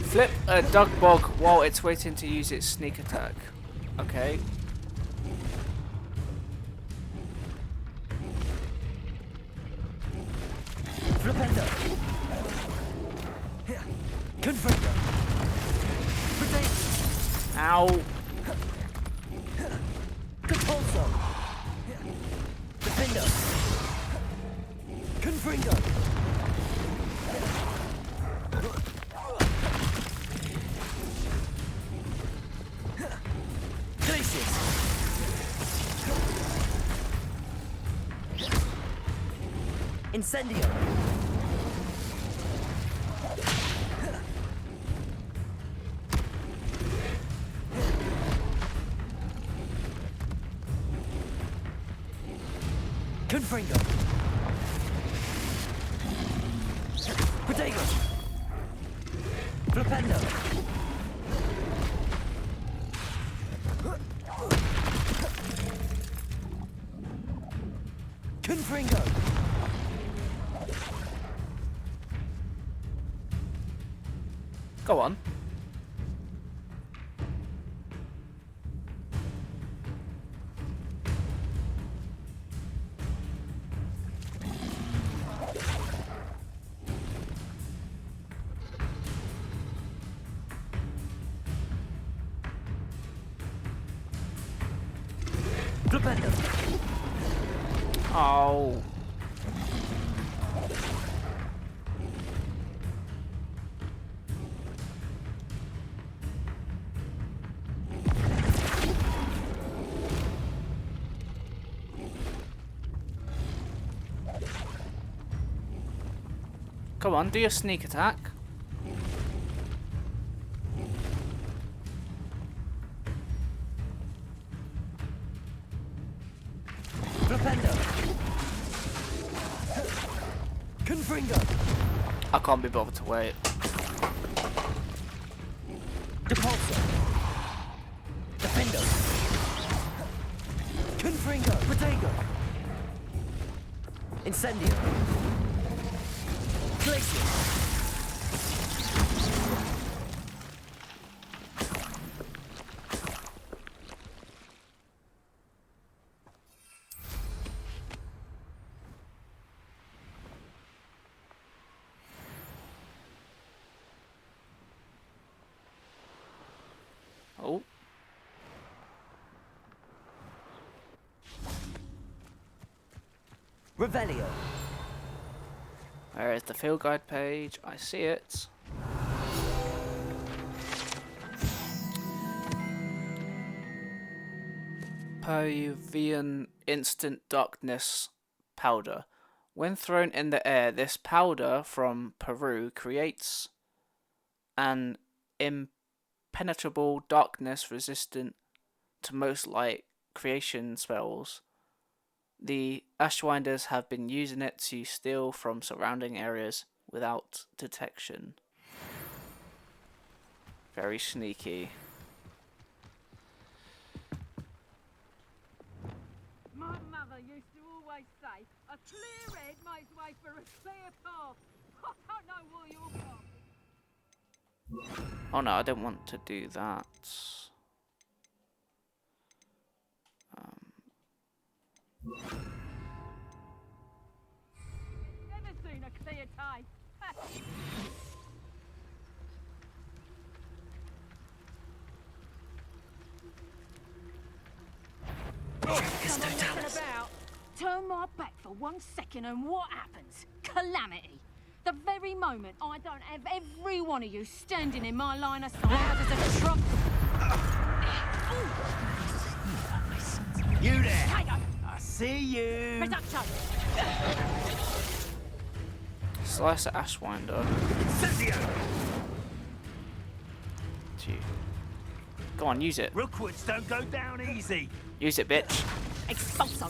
[SPEAKER 1] Flip a dug bog while it's waiting to use its sneak attack. Okay.
[SPEAKER 2] Flipendo. Confringo. Potato.
[SPEAKER 1] Ow.
[SPEAKER 2] Compulso. Defendo. Confringo. Glacius. Incendio. Confringo. Potato. Flipendo. Confringo.
[SPEAKER 1] Go on.
[SPEAKER 2] Flipendo.
[SPEAKER 1] Oh. Come on, do your sneak attack.
[SPEAKER 2] Flipendo. Confringo.
[SPEAKER 1] I can't be bothered to wait.
[SPEAKER 2] Depulso. Defendo. Confringo. Potato. Incendio. Glacius.
[SPEAKER 1] Oh.
[SPEAKER 2] Revelio.
[SPEAKER 1] There is the field guide page. I see it. Peruvian instant darkness powder. When thrown in the air, this powder from Peru creates an impenetrable darkness resistant to most light creation spells. The Ashwinders have been using it to steal from surrounding areas without detection. Very sneaky.
[SPEAKER 14] My mother used to always say, a clear head makes way for a clear path. I don't know what you're from.
[SPEAKER 1] Oh no, I don't want to do that.
[SPEAKER 14] Never seen a clear tie. Turn my back for 1 second and what happens? Calamity. The very moment I don't have every one of you standing in my line of sight as a truck.
[SPEAKER 10] You there! I see you!
[SPEAKER 14] Reduction!
[SPEAKER 1] Slice of Ashwinder. Gee. Go on, use it.
[SPEAKER 10] Rookwoods don't go down easy!
[SPEAKER 1] Use it, bitch.
[SPEAKER 14] Expulso!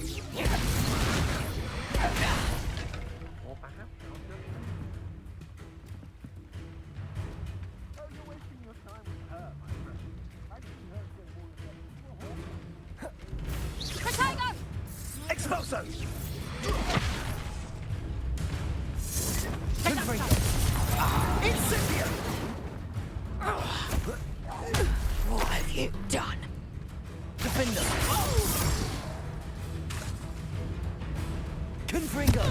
[SPEAKER 14] Potato!
[SPEAKER 10] Expulso!
[SPEAKER 14] Incendio!
[SPEAKER 10] What have you done? Defender! Confringo!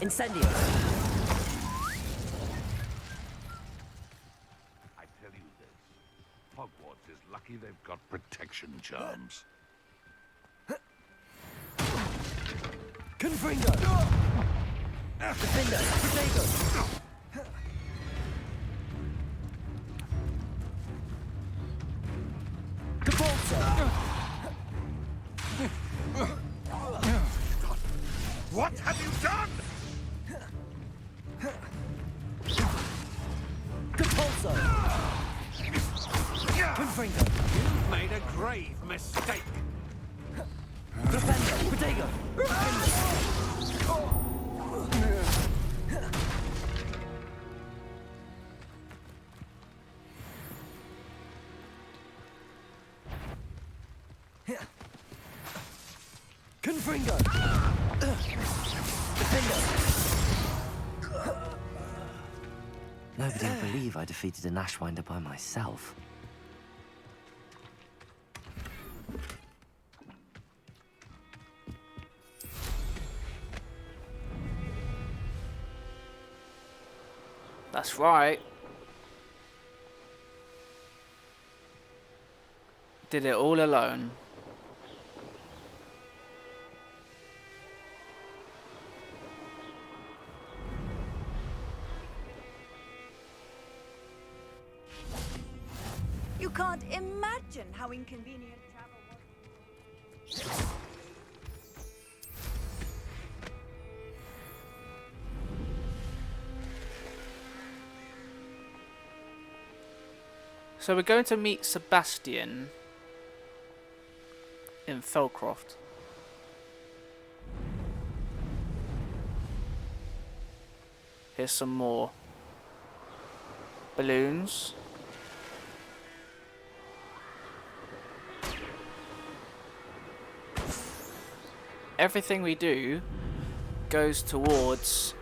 [SPEAKER 10] Incendio!
[SPEAKER 12] I tell you this, Hogwarts is lucky they've got protection charms.
[SPEAKER 10] Confringo! Defender! Potato!
[SPEAKER 12] What have you done?
[SPEAKER 10] Compulso! Confringo!
[SPEAKER 12] You've made a grave mistake.
[SPEAKER 10] Defender! Potato! Confringo! Defender!
[SPEAKER 2] Nobody will believe I defeated an Ashwinder by myself.
[SPEAKER 1] That's right. Did it all alone.
[SPEAKER 15] You can't imagine how inconvenient travel was.
[SPEAKER 1] So we're going to meet Sebastian in Felcroft. Here's some more balloons. Everything we do goes towards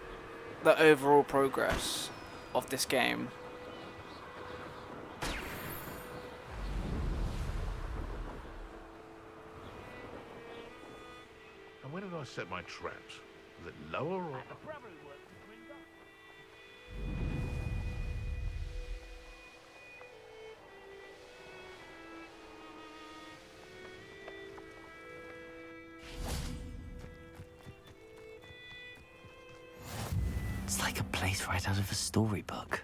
[SPEAKER 1] the overall progress of this game.
[SPEAKER 12] And where did I set my traps? Was it lower or up?
[SPEAKER 2] It's like a place right out of a storybook.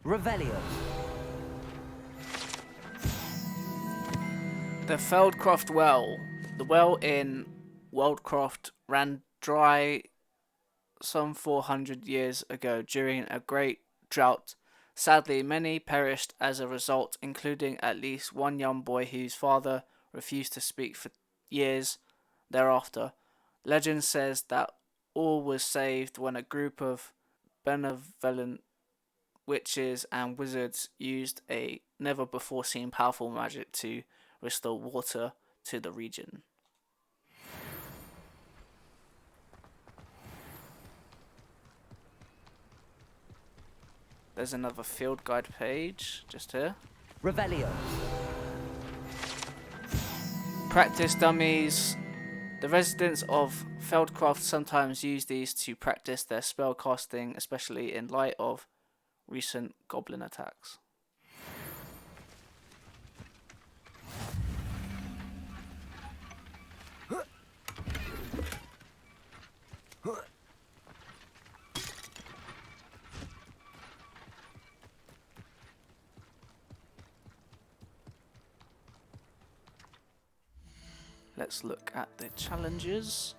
[SPEAKER 10] Revelio.
[SPEAKER 1] The Feldcroft Well. The well in Wildcroft ran dry some 400 years ago during a great drought. Sadly, many perished as a result, including at least one young boy whose father refused to speak for years thereafter. Legend says that all was saved when a group of benevolent witches and wizards used a never-before-seen powerful magic to restore water to the region. There's another field guide page just here.
[SPEAKER 16] Revelio.
[SPEAKER 1] Practice dummies. The residents of Feldcroft sometimes use these to practice their spell casting, especially in light of recent goblin attacks. Let's look at the challenges.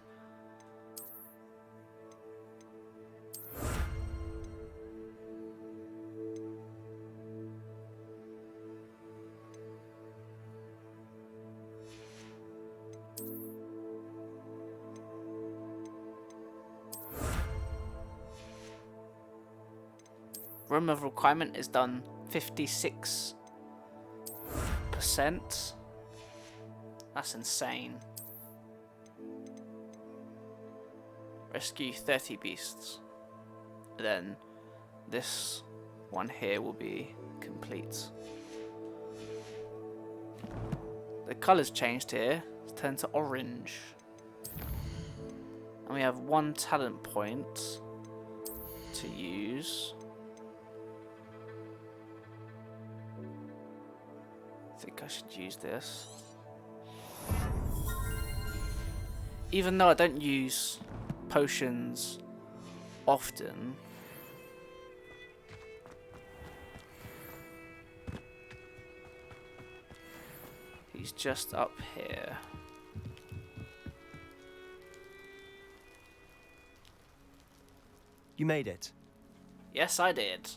[SPEAKER 1] Room of requirement is done 56%. That's insane. Rescue 30 beasts. Then this one here will be complete. The colours changed here. It's turned to orange. And we have 1 talent point to use. I think I should use this. Even though I don't use potions often, he's just up here.
[SPEAKER 16] You made it.
[SPEAKER 1] Yes, I did.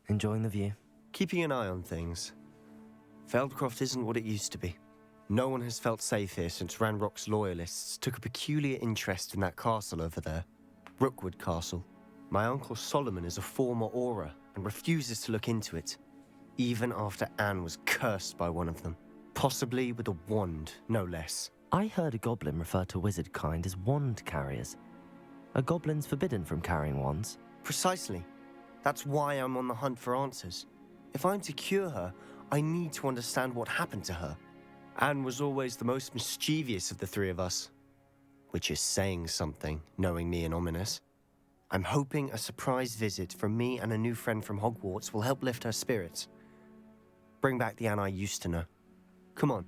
[SPEAKER 2] Enjoying the view?
[SPEAKER 16] Keeping an eye on things. Feldcroft isn't what it used to be. No one has felt safe here since Ranrock's loyalists took a peculiar interest in that castle over there. Rookwood Castle. My uncle Solomon is a former Auror and refuses to look into it, even after Anne was cursed by one of them. Possibly with a wand, no less.
[SPEAKER 2] I heard a goblin refer to wizard kind as wand carriers. Are goblins forbidden from carrying wands?
[SPEAKER 16] Precisely. That's why I'm on the hunt for answers. If I'm to cure her, I need to understand what happened to her. Anne was always the most mischievous of the three of us. Which is saying something, knowing me and Ominous. I'm hoping a surprise visit from me and a new friend from Hogwarts will help lift her spirits. Bring back the Anne I used to know. Come on,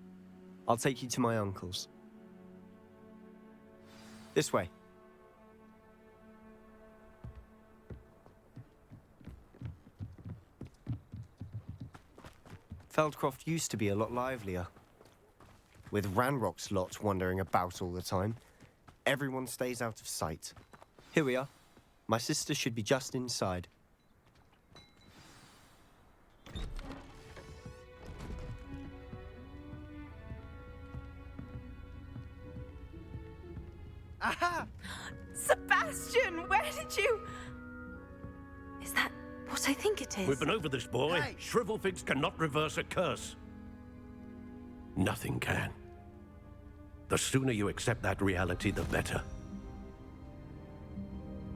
[SPEAKER 16] I'll take you to my uncle's. This way. Feldcroft used to be a lot livelier. With Ranrock's lot wandering about all the time, everyone stays out of sight. Here we are. My sister should be just inside.
[SPEAKER 3] Aha! Sebastian, where did you...
[SPEAKER 9] Is that what I think it is?
[SPEAKER 17] We've been over this, boy.
[SPEAKER 3] Hey.
[SPEAKER 17] Shrivelfigs cannot reverse a curse. Nothing can. The sooner you accept that reality, the better.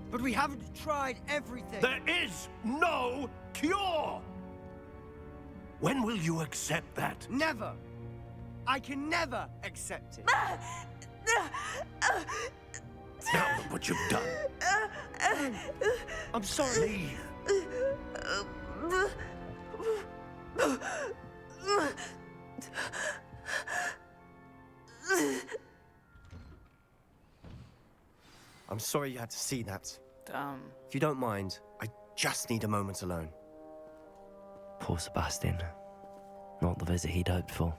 [SPEAKER 18] But we haven't tried everything.
[SPEAKER 17] There is no cure! When will you accept that?
[SPEAKER 18] Never. I can never accept it.
[SPEAKER 17] Now look what you've done.
[SPEAKER 18] I'm sorry.
[SPEAKER 16] I'm sorry you had to see that.
[SPEAKER 1] Damn.
[SPEAKER 16] If you don't mind, I just need a moment alone.
[SPEAKER 2] Poor Sebastian. Not the visit he'd hoped for.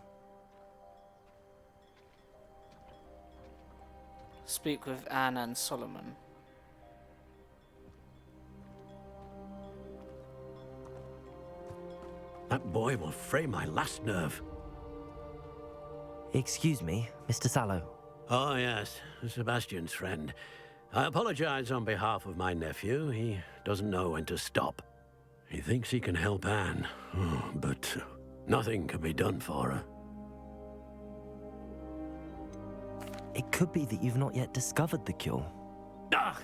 [SPEAKER 1] speak with Anne and Solomon.
[SPEAKER 17] That boy will fray my last nerve.
[SPEAKER 2] Excuse me, Mr. Sallow.
[SPEAKER 17] Oh, yes, Sebastian's friend. I apologize on behalf of my nephew. He doesn't know when to stop. He thinks he can help Anne, but nothing can be done for her.
[SPEAKER 2] It could be that you've not yet discovered the cure.
[SPEAKER 17] Ah,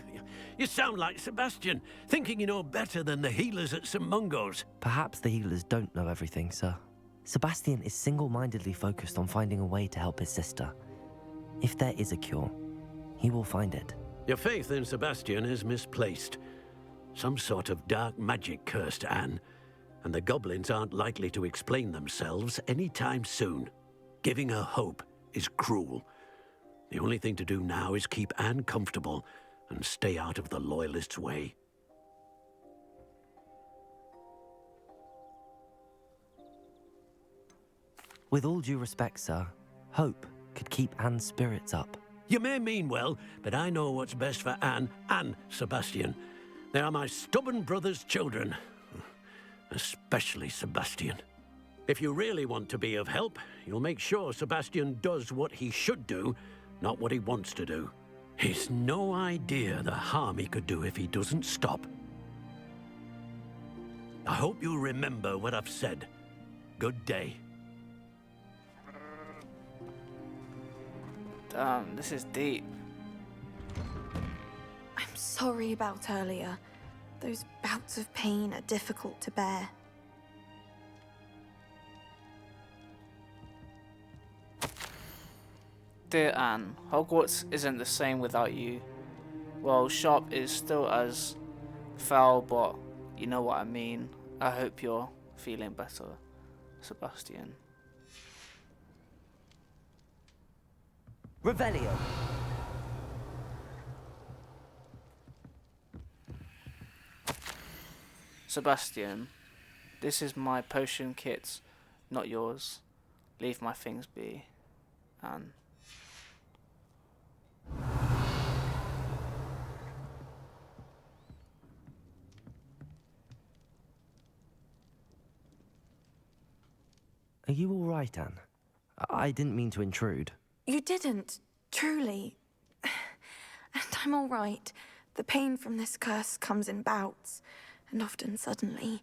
[SPEAKER 17] you sound like Sebastian, thinking you know better than the healers at St. Mungo's.
[SPEAKER 2] Perhaps the healers don't know everything, sir. Sebastian is single-mindedly focused on finding a way to help his sister. If there is a cure, he will find it.
[SPEAKER 17] Your faith in Sebastian is misplaced. Some sort of dark magic cursed Anne, and the goblins aren't likely to explain themselves anytime soon. Giving her hope is cruel. The only thing to do now is keep Anne comfortable and stay out of the Loyalists' way.
[SPEAKER 2] With all due respect, sir, hope could keep Anne's spirits up.
[SPEAKER 17] You may mean well, but I know what's best for Anne and Sebastian. They are my stubborn brother's children. Especially Sebastian. If you really want to be of help, you'll make sure Sebastian does what he should do, not what he wants to do. He's no idea the harm he could do if he doesn't stop. I hope you'll remember what I've said. Good day.
[SPEAKER 1] Damn, this is deep.
[SPEAKER 19] I'm sorry about earlier. Those bouts of pain are difficult to bear.
[SPEAKER 1] Dear Anne, Hogwarts isn't the same without you. Well, Sharp is still as foul, but you know what I mean. I hope you're feeling better, Sebastian.
[SPEAKER 2] Revelio.
[SPEAKER 1] Sebastian, this is my potion kit, not yours. Leave my things be. Anne.
[SPEAKER 2] Are you all right, Anne? I didn't mean to intrude.
[SPEAKER 19] You didn't, truly. And I'm all right. The pain from this curse comes in bouts, and often suddenly.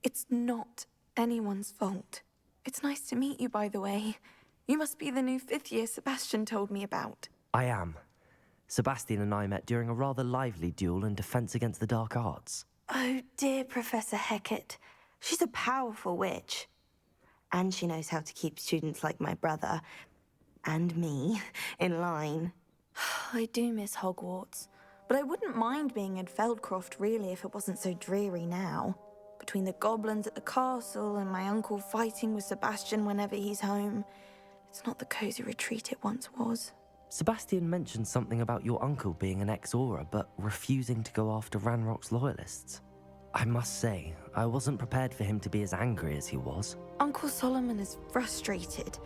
[SPEAKER 19] It's not anyone's fault. It's nice to meet you, by the way. You must be the new 5th year Sebastian told me about.
[SPEAKER 2] I am. Sebastian and I met during a rather lively duel in Defense Against the Dark Arts.
[SPEAKER 19] Oh, dear Professor Hecat. She's a powerful witch. And she knows how to keep students like my brother, and me, in line. I do miss Hogwarts, but I wouldn't mind being in Feldcroft, really, if it wasn't so dreary now. Between the goblins at the castle and my uncle fighting with Sebastian whenever he's home, it's not the cozy retreat it once was.
[SPEAKER 2] Sebastian mentioned something about your uncle being an ex-Auror, but refusing to go after Ranrock's loyalists. I must say, I wasn't prepared for him to be as angry as he was.
[SPEAKER 19] Uncle Solomon is frustrated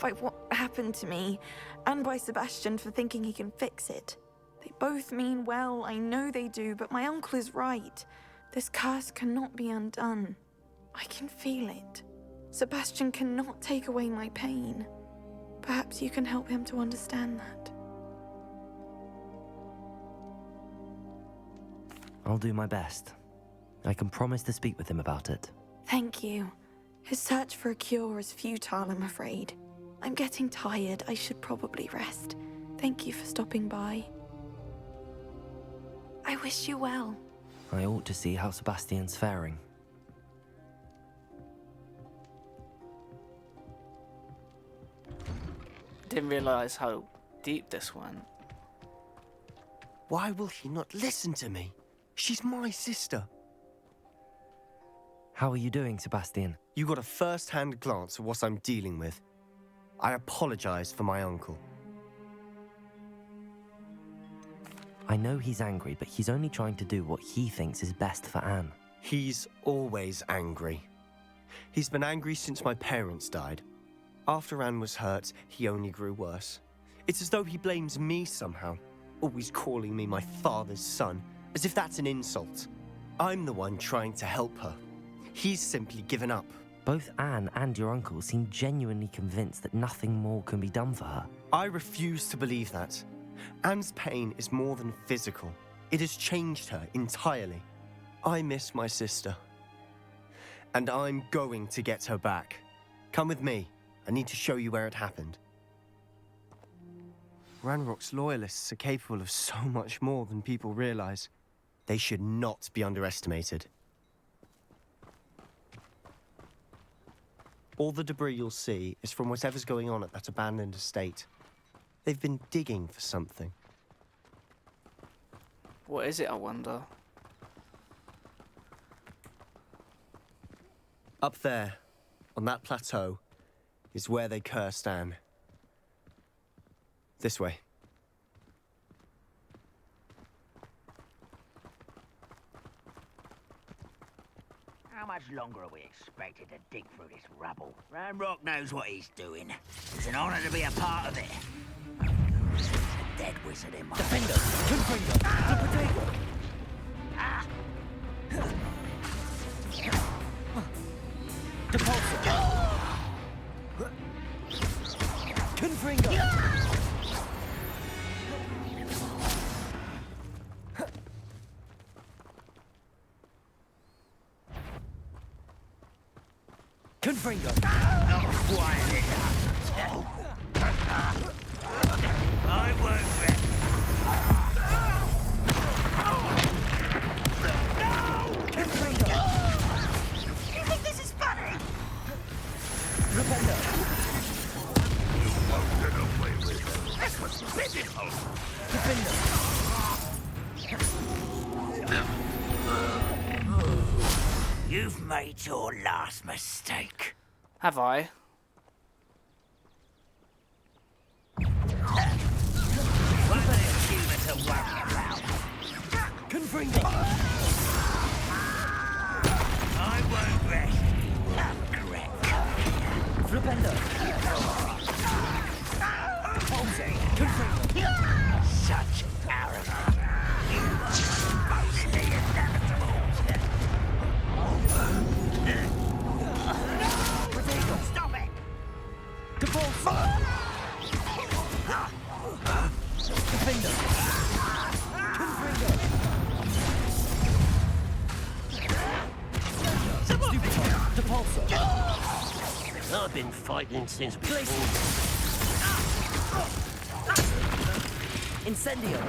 [SPEAKER 19] by what happened to me, and by Sebastian for thinking he can fix it. They both mean well, I know they do, but my uncle is right. This curse cannot be undone. I can feel it. Sebastian cannot take away my pain. Perhaps you can help him to understand that.
[SPEAKER 2] I'll do my best. I can promise to speak with him about it.
[SPEAKER 19] Thank you. His search for a cure is futile, I'm afraid. I'm getting tired. I should probably rest. Thank you for stopping by. I wish you well.
[SPEAKER 2] I ought to see how Sebastian's faring.
[SPEAKER 1] Didn't realise how deep this went.
[SPEAKER 16] Why will he not listen to me? She's my sister.
[SPEAKER 2] How are you doing, Sebastian?
[SPEAKER 16] You got a first-hand glance at what I'm dealing with. I apologize for my uncle.
[SPEAKER 2] I know he's angry, but he's only trying to do what he thinks is best for Anne.
[SPEAKER 16] He's always angry. He's been angry since my parents died. After Anne was hurt, he only grew worse. It's as though he blames me somehow, always calling me my father's son, as if that's an insult. I'm the one trying to help her. He's simply given up.
[SPEAKER 2] Both Anne and your uncle seem genuinely convinced that nothing more can be done for her.
[SPEAKER 16] I refuse to believe that. Anne's pain is more than physical. It has changed her entirely. I miss my sister. And I'm going to get her back. Come with me. I need to show you where it happened. Ranrock's loyalists are capable of so much more than people realize. They should not be underestimated. All the debris you'll see is from whatever's going on at that abandoned estate. They've been digging for something.
[SPEAKER 1] What is it, I wonder?
[SPEAKER 16] Up there, on that plateau, is where they cursed Anne. This way.
[SPEAKER 10] How much longer are we expected to dig through this rubble? Ranrock knows what he's doing. It's an honor to be a part of it. There's a dead wizard in my...
[SPEAKER 2] Defender! Confringo! The potato! Depulsor! Confringo! Confringo!
[SPEAKER 10] Quiet it down. I won't let...
[SPEAKER 2] Confringo!
[SPEAKER 10] You think this is funny?
[SPEAKER 2] Defender!
[SPEAKER 12] You won't get away with it.
[SPEAKER 10] This was pitiful. You've made your last mistake.
[SPEAKER 1] Have I?
[SPEAKER 10] What an achievement to worry about.
[SPEAKER 2] Confringo!
[SPEAKER 10] I won't rest. Correct.
[SPEAKER 2] Flipendo! Confringo!
[SPEAKER 10] Such arrogance. You the inevitable. Stop it!
[SPEAKER 2] Depulsor! Defender! Confringo! Depulsor!
[SPEAKER 17] I've been fighting since before.
[SPEAKER 2] Incendio!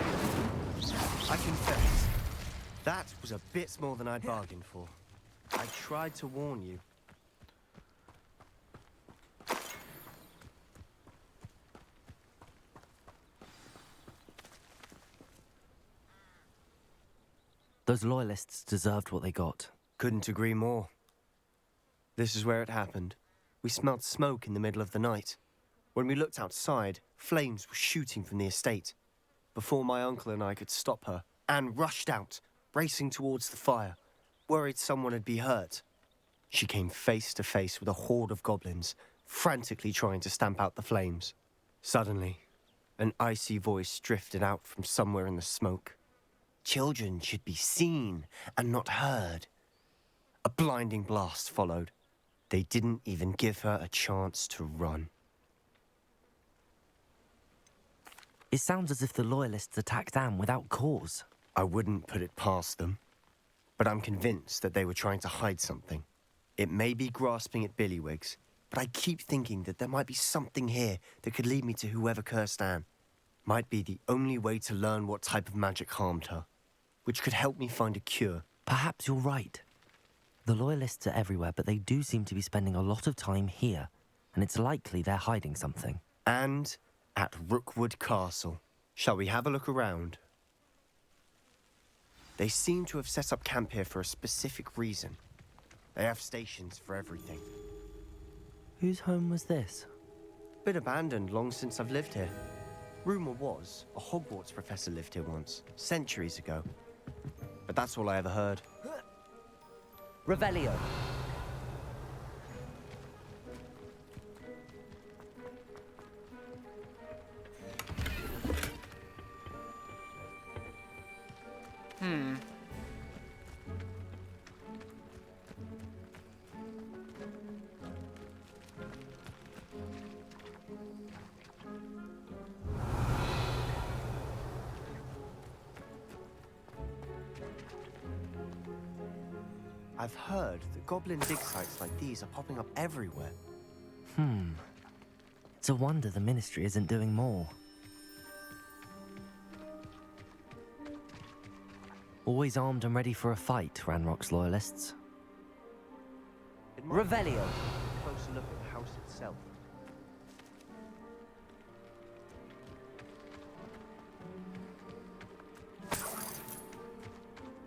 [SPEAKER 16] I confess, that was a bit more than I'd bargained for. I tried to warn you.
[SPEAKER 2] Those loyalists deserved what they got.
[SPEAKER 16] Couldn't agree more. This is where it happened. We smelled smoke in the middle of the night. When we looked outside, flames were shooting from the estate. Before my uncle and I could stop her, Anne rushed out, racing towards the fire, worried someone had been hurt. She came face to face with a horde of goblins, frantically trying to stamp out the flames. Suddenly, an icy voice drifted out from somewhere in the smoke. Children should be seen and not heard. A blinding blast followed. They didn't even give her a chance to run.
[SPEAKER 2] It sounds as if the loyalists attacked Anne without cause.
[SPEAKER 16] I wouldn't put it past them, but I'm convinced that they were trying to hide something. It may be grasping at billywhigs, but I keep thinking that there might be something here that could lead me to whoever cursed Anne. Might be the only way to learn what type of magic harmed her, which could help me find a cure.
[SPEAKER 2] Perhaps you're right. The loyalists are everywhere, but they do seem to be spending a lot of time here, and it's likely they're hiding something.
[SPEAKER 16] And at Rookwood Castle. Shall we have a look around? They seem to have set up camp here for a specific reason. They have stations for everything.
[SPEAKER 2] Whose home was this?
[SPEAKER 16] Been abandoned long since I've lived here. Rumor was a Hogwarts professor lived here once, centuries ago. But that's all I ever heard.
[SPEAKER 2] Revelio.
[SPEAKER 16] I've heard that goblin dig sites like these are popping up everywhere.
[SPEAKER 2] It's a wonder the Ministry isn't doing more. Always armed and ready for a fight, Ranrock's loyalists.
[SPEAKER 16] Revelio. Closer look at the house itself.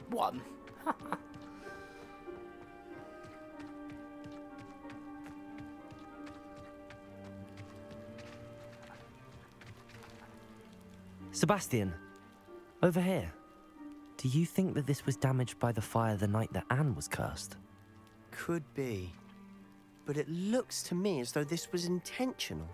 [SPEAKER 1] One.
[SPEAKER 2] Sebastian, over here. Do you think that this was damaged by the fire the night that Anne was cursed?
[SPEAKER 16] Could be. But it looks to me as though this was intentional.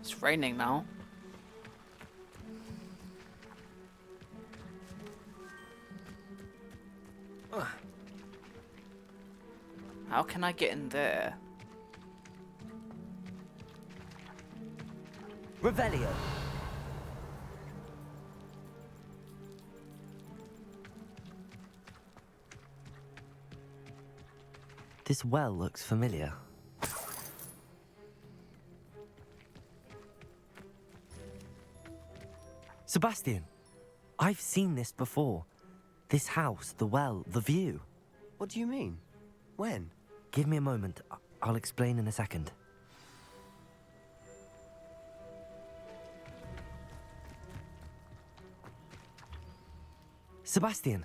[SPEAKER 1] It's raining now. How can I get in there?
[SPEAKER 2] Revelio. This well looks familiar. Sebastian, I've seen this before. This house, the well, the view.
[SPEAKER 16] What do you mean? When?
[SPEAKER 2] Give me a moment. I'll explain in a second. Sebastian,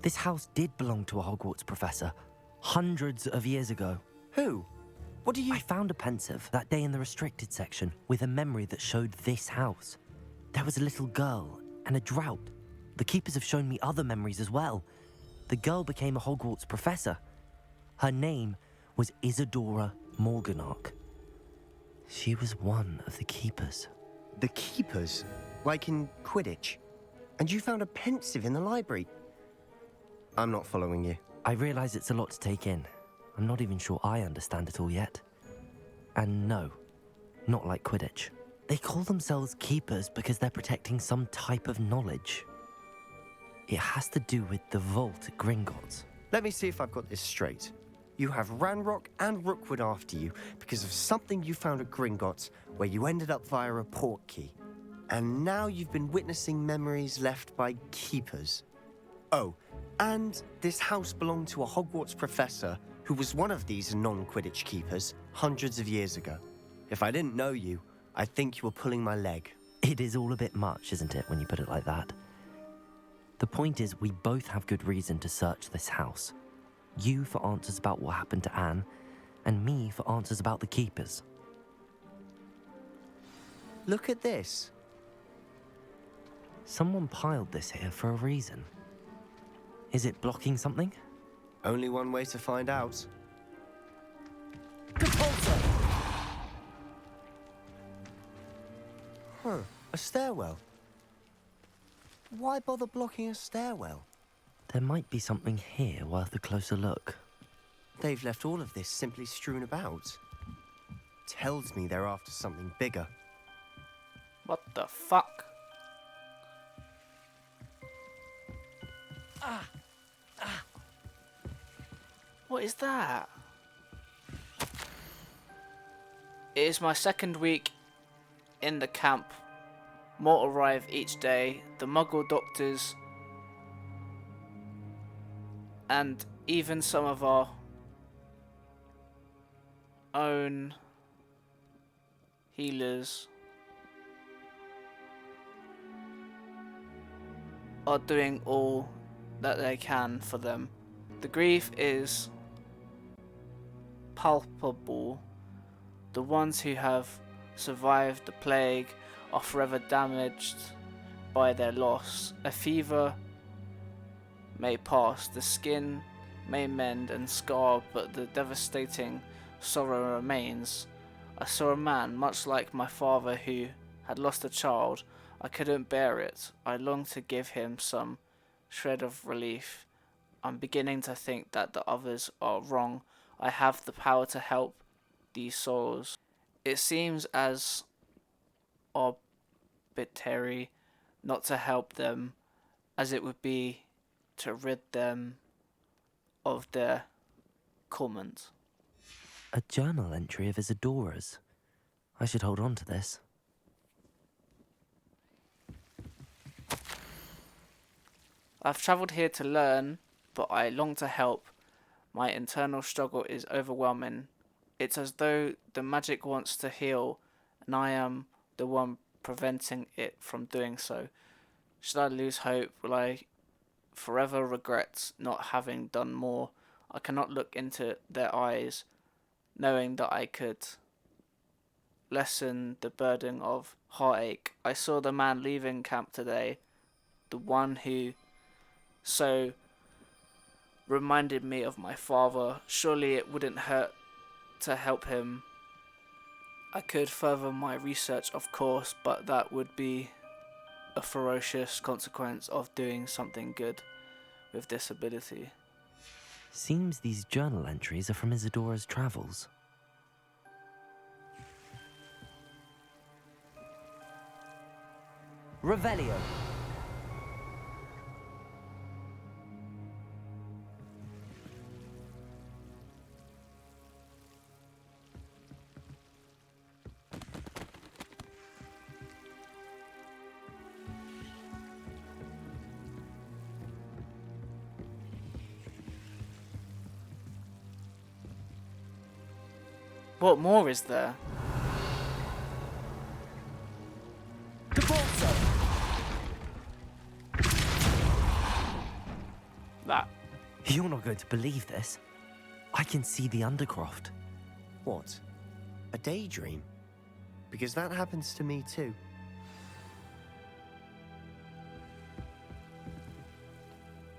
[SPEAKER 2] this house did belong to a Hogwarts professor hundreds of years ago.
[SPEAKER 16] Who? What do you...
[SPEAKER 2] I found a pensive that day in the restricted section with a memory that showed this house. There was a little girl and a drought. The keepers have shown me other memories as well. The girl became a Hogwarts professor. Her name was Isadora Morganach. She was one of the keepers.
[SPEAKER 16] The keepers? Like in Quidditch? And you found a pensive in the library? I'm not following you.
[SPEAKER 2] I realize it's a lot to take in. I'm not even sure I understand it all yet. And no, not like Quidditch. They call themselves keepers because they're protecting some type of knowledge. It has to do with the vault at Gringotts.
[SPEAKER 16] Let me see if I've got this straight. You have Ranrock and Rookwood after you because of something you found at Gringotts where you ended up via a portkey. And now you've been witnessing memories left by keepers. Oh, and this house belonged to a Hogwarts professor who was one of these non-Quidditch keepers hundreds of years ago. If I didn't know you, I think you were pulling my leg.
[SPEAKER 2] It is all a bit much, isn't it, when you put it like that? The point is, we both have good reason to search this house. You for answers about what happened to Anne, and me for answers about the keepers.
[SPEAKER 16] Look at this.
[SPEAKER 2] Someone piled this here for a reason. Is it blocking something?
[SPEAKER 16] Only one way to find out. Huh, a stairwell. Why bother blocking a stairwell?
[SPEAKER 2] There might be something here worth a closer look.
[SPEAKER 16] They've left all of this simply strewn about. Tells me they're after something bigger.
[SPEAKER 1] What the fuck? What is that? It is my second week in the camp. More arrive each day. The Muggle doctors and even some of our own healers are doing all that they can for them. The grief is palpable. The ones who have survived the plague are forever damaged by their loss. A fever may pass, the skin may mend and scar, but the devastating sorrow remains. I saw a man, much like my father, who had lost a child. I couldn't bear it. I longed to give him some shred of relief. I'm beginning to think that the others are wrong. I have the power to help these souls. It seems as arbitrary not to help them as it would be to rid them of their torment.
[SPEAKER 2] A journal entry of Isadora's. I should hold on to this.
[SPEAKER 1] I've travelled here to learn, but I long to help. My internal struggle is overwhelming. It's as though the magic wants to heal, and I am the one preventing it from doing so. Should I lose hope? Will I forever regret not having done more? I cannot look into their eyes, knowing that I could lessen the burden of heartache. I saw the man leaving camp today, the one who so reminded me of my father. Surely it wouldn't hurt to help him. I could further my research, of course, but that would be a ferocious consequence of doing something good with this ability.
[SPEAKER 2] Seems these journal entries are from Isadora's travels. Revelio.
[SPEAKER 1] What more is there? That.
[SPEAKER 2] You're not going to believe this. I can see the Undercroft.
[SPEAKER 16] What? A daydream? Because that happens to me too.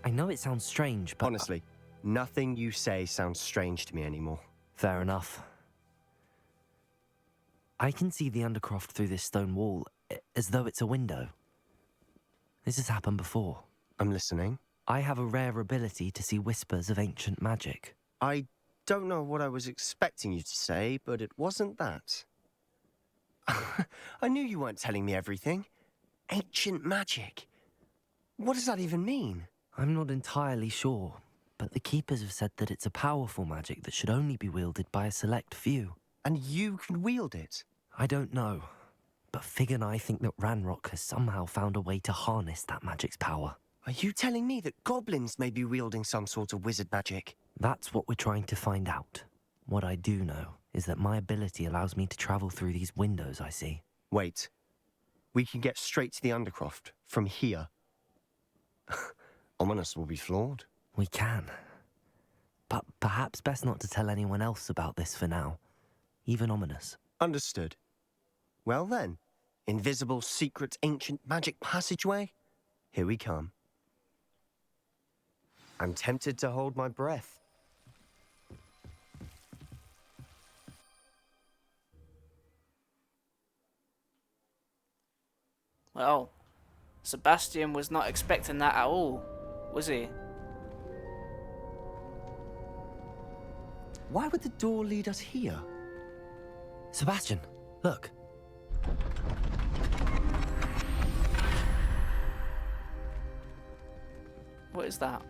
[SPEAKER 2] I know it sounds strange, but...
[SPEAKER 16] Honestly, nothing you say sounds strange to me anymore.
[SPEAKER 2] Fair enough. I can see the Undercroft through this stone wall, as though it's a window. This has happened before.
[SPEAKER 16] I'm listening.
[SPEAKER 2] I have a rare ability to see whispers of ancient magic.
[SPEAKER 16] I don't know what I was expecting you to say, but it wasn't that. I knew you weren't telling me everything. Ancient magic. What does that even mean?
[SPEAKER 2] I'm not entirely sure, but the Keepers have said that it's a powerful magic that should only be wielded by a select few.
[SPEAKER 16] And you can wield it?
[SPEAKER 2] I don't know, but Fig and I think that Ranrock has somehow found a way to harness that magic's power.
[SPEAKER 16] Are you telling me that goblins may be wielding some sort of wizard magic?
[SPEAKER 2] That's what we're trying to find out. What I do know is that my ability allows me to travel through these windows I see.
[SPEAKER 16] Wait. We can get straight to the Undercroft from here. Ominous will be flawed.
[SPEAKER 2] We can. But perhaps best not to tell anyone else about this for now. Even Ominous.
[SPEAKER 16] Understood. Well then, invisible, secret, ancient magic passageway? Here we come. I'm tempted to hold my breath.
[SPEAKER 1] Well, Sebastian was not expecting that at all, was he?
[SPEAKER 16] Why would the door lead us here?
[SPEAKER 2] Sebastian, look.
[SPEAKER 1] What is that?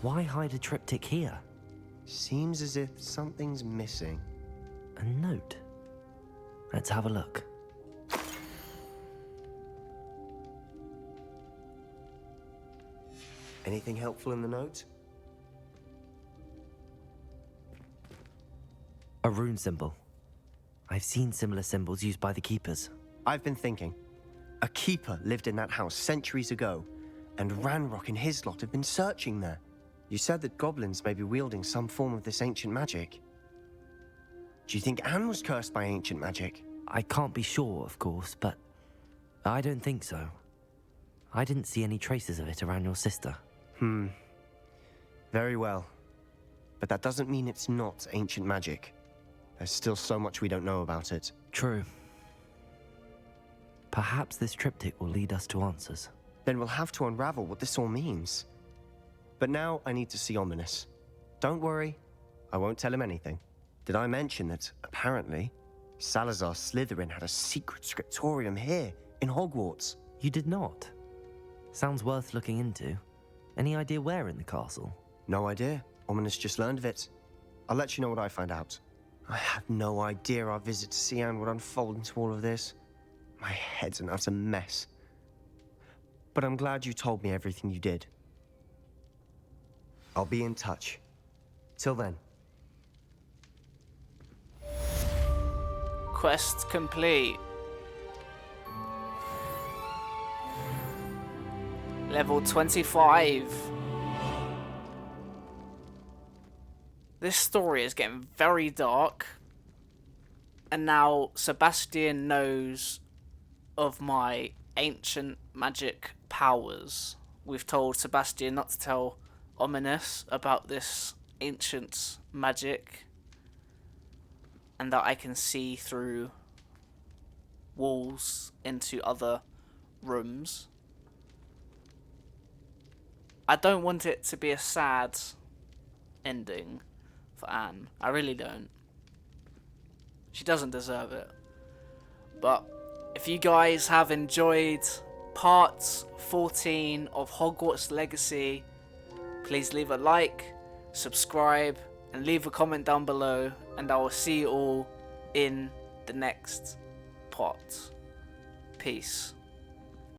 [SPEAKER 2] Why hide a triptych here?
[SPEAKER 16] Seems as if something's missing.
[SPEAKER 2] A note. Let's have a look.
[SPEAKER 16] Anything helpful in the note?
[SPEAKER 2] A rune symbol. I've seen similar symbols used by the keepers.
[SPEAKER 16] I've been thinking. A keeper lived in that house centuries ago, and Ranrock and his lot have been searching there. You said that goblins may be wielding some form of this ancient magic. Do you think Anne was cursed by ancient magic?
[SPEAKER 2] I can't be sure, of course, but I don't think so. I didn't see any traces of it around your sister.
[SPEAKER 16] Very well. But that doesn't mean it's not ancient magic. There's still so much we don't know about it.
[SPEAKER 2] True. Perhaps this triptych will lead us to answers.
[SPEAKER 16] Then we'll have to unravel what this all means. But now I need to see Ominous. Don't worry, I won't tell him anything. Did I mention that, apparently, Salazar Slytherin had a secret scriptorium here, in Hogwarts?
[SPEAKER 2] You did not? Sounds worth looking into. Any idea where in the castle?
[SPEAKER 16] No idea. Ominous just learned of it. I'll let you know what I find out. I had no idea our visit to Cian would unfold into all of this. My head's an utter mess. But I'm glad you told me everything you did. I'll be in touch. Till then.
[SPEAKER 1] Quest complete. Level 25. This story is getting very dark. And now Sebastian knows of my ancient magic powers. We've told Sebastian not to tell Ominous about this ancient magic. And that I can see through walls into other rooms. I don't want it to be a sad ending for Anne. I really don't. She doesn't deserve it. But if you guys have enjoyed part 14 of Hogwarts Legacy, please leave a like, subscribe, and leave a comment down below, and I will see you all in the next part. Peace.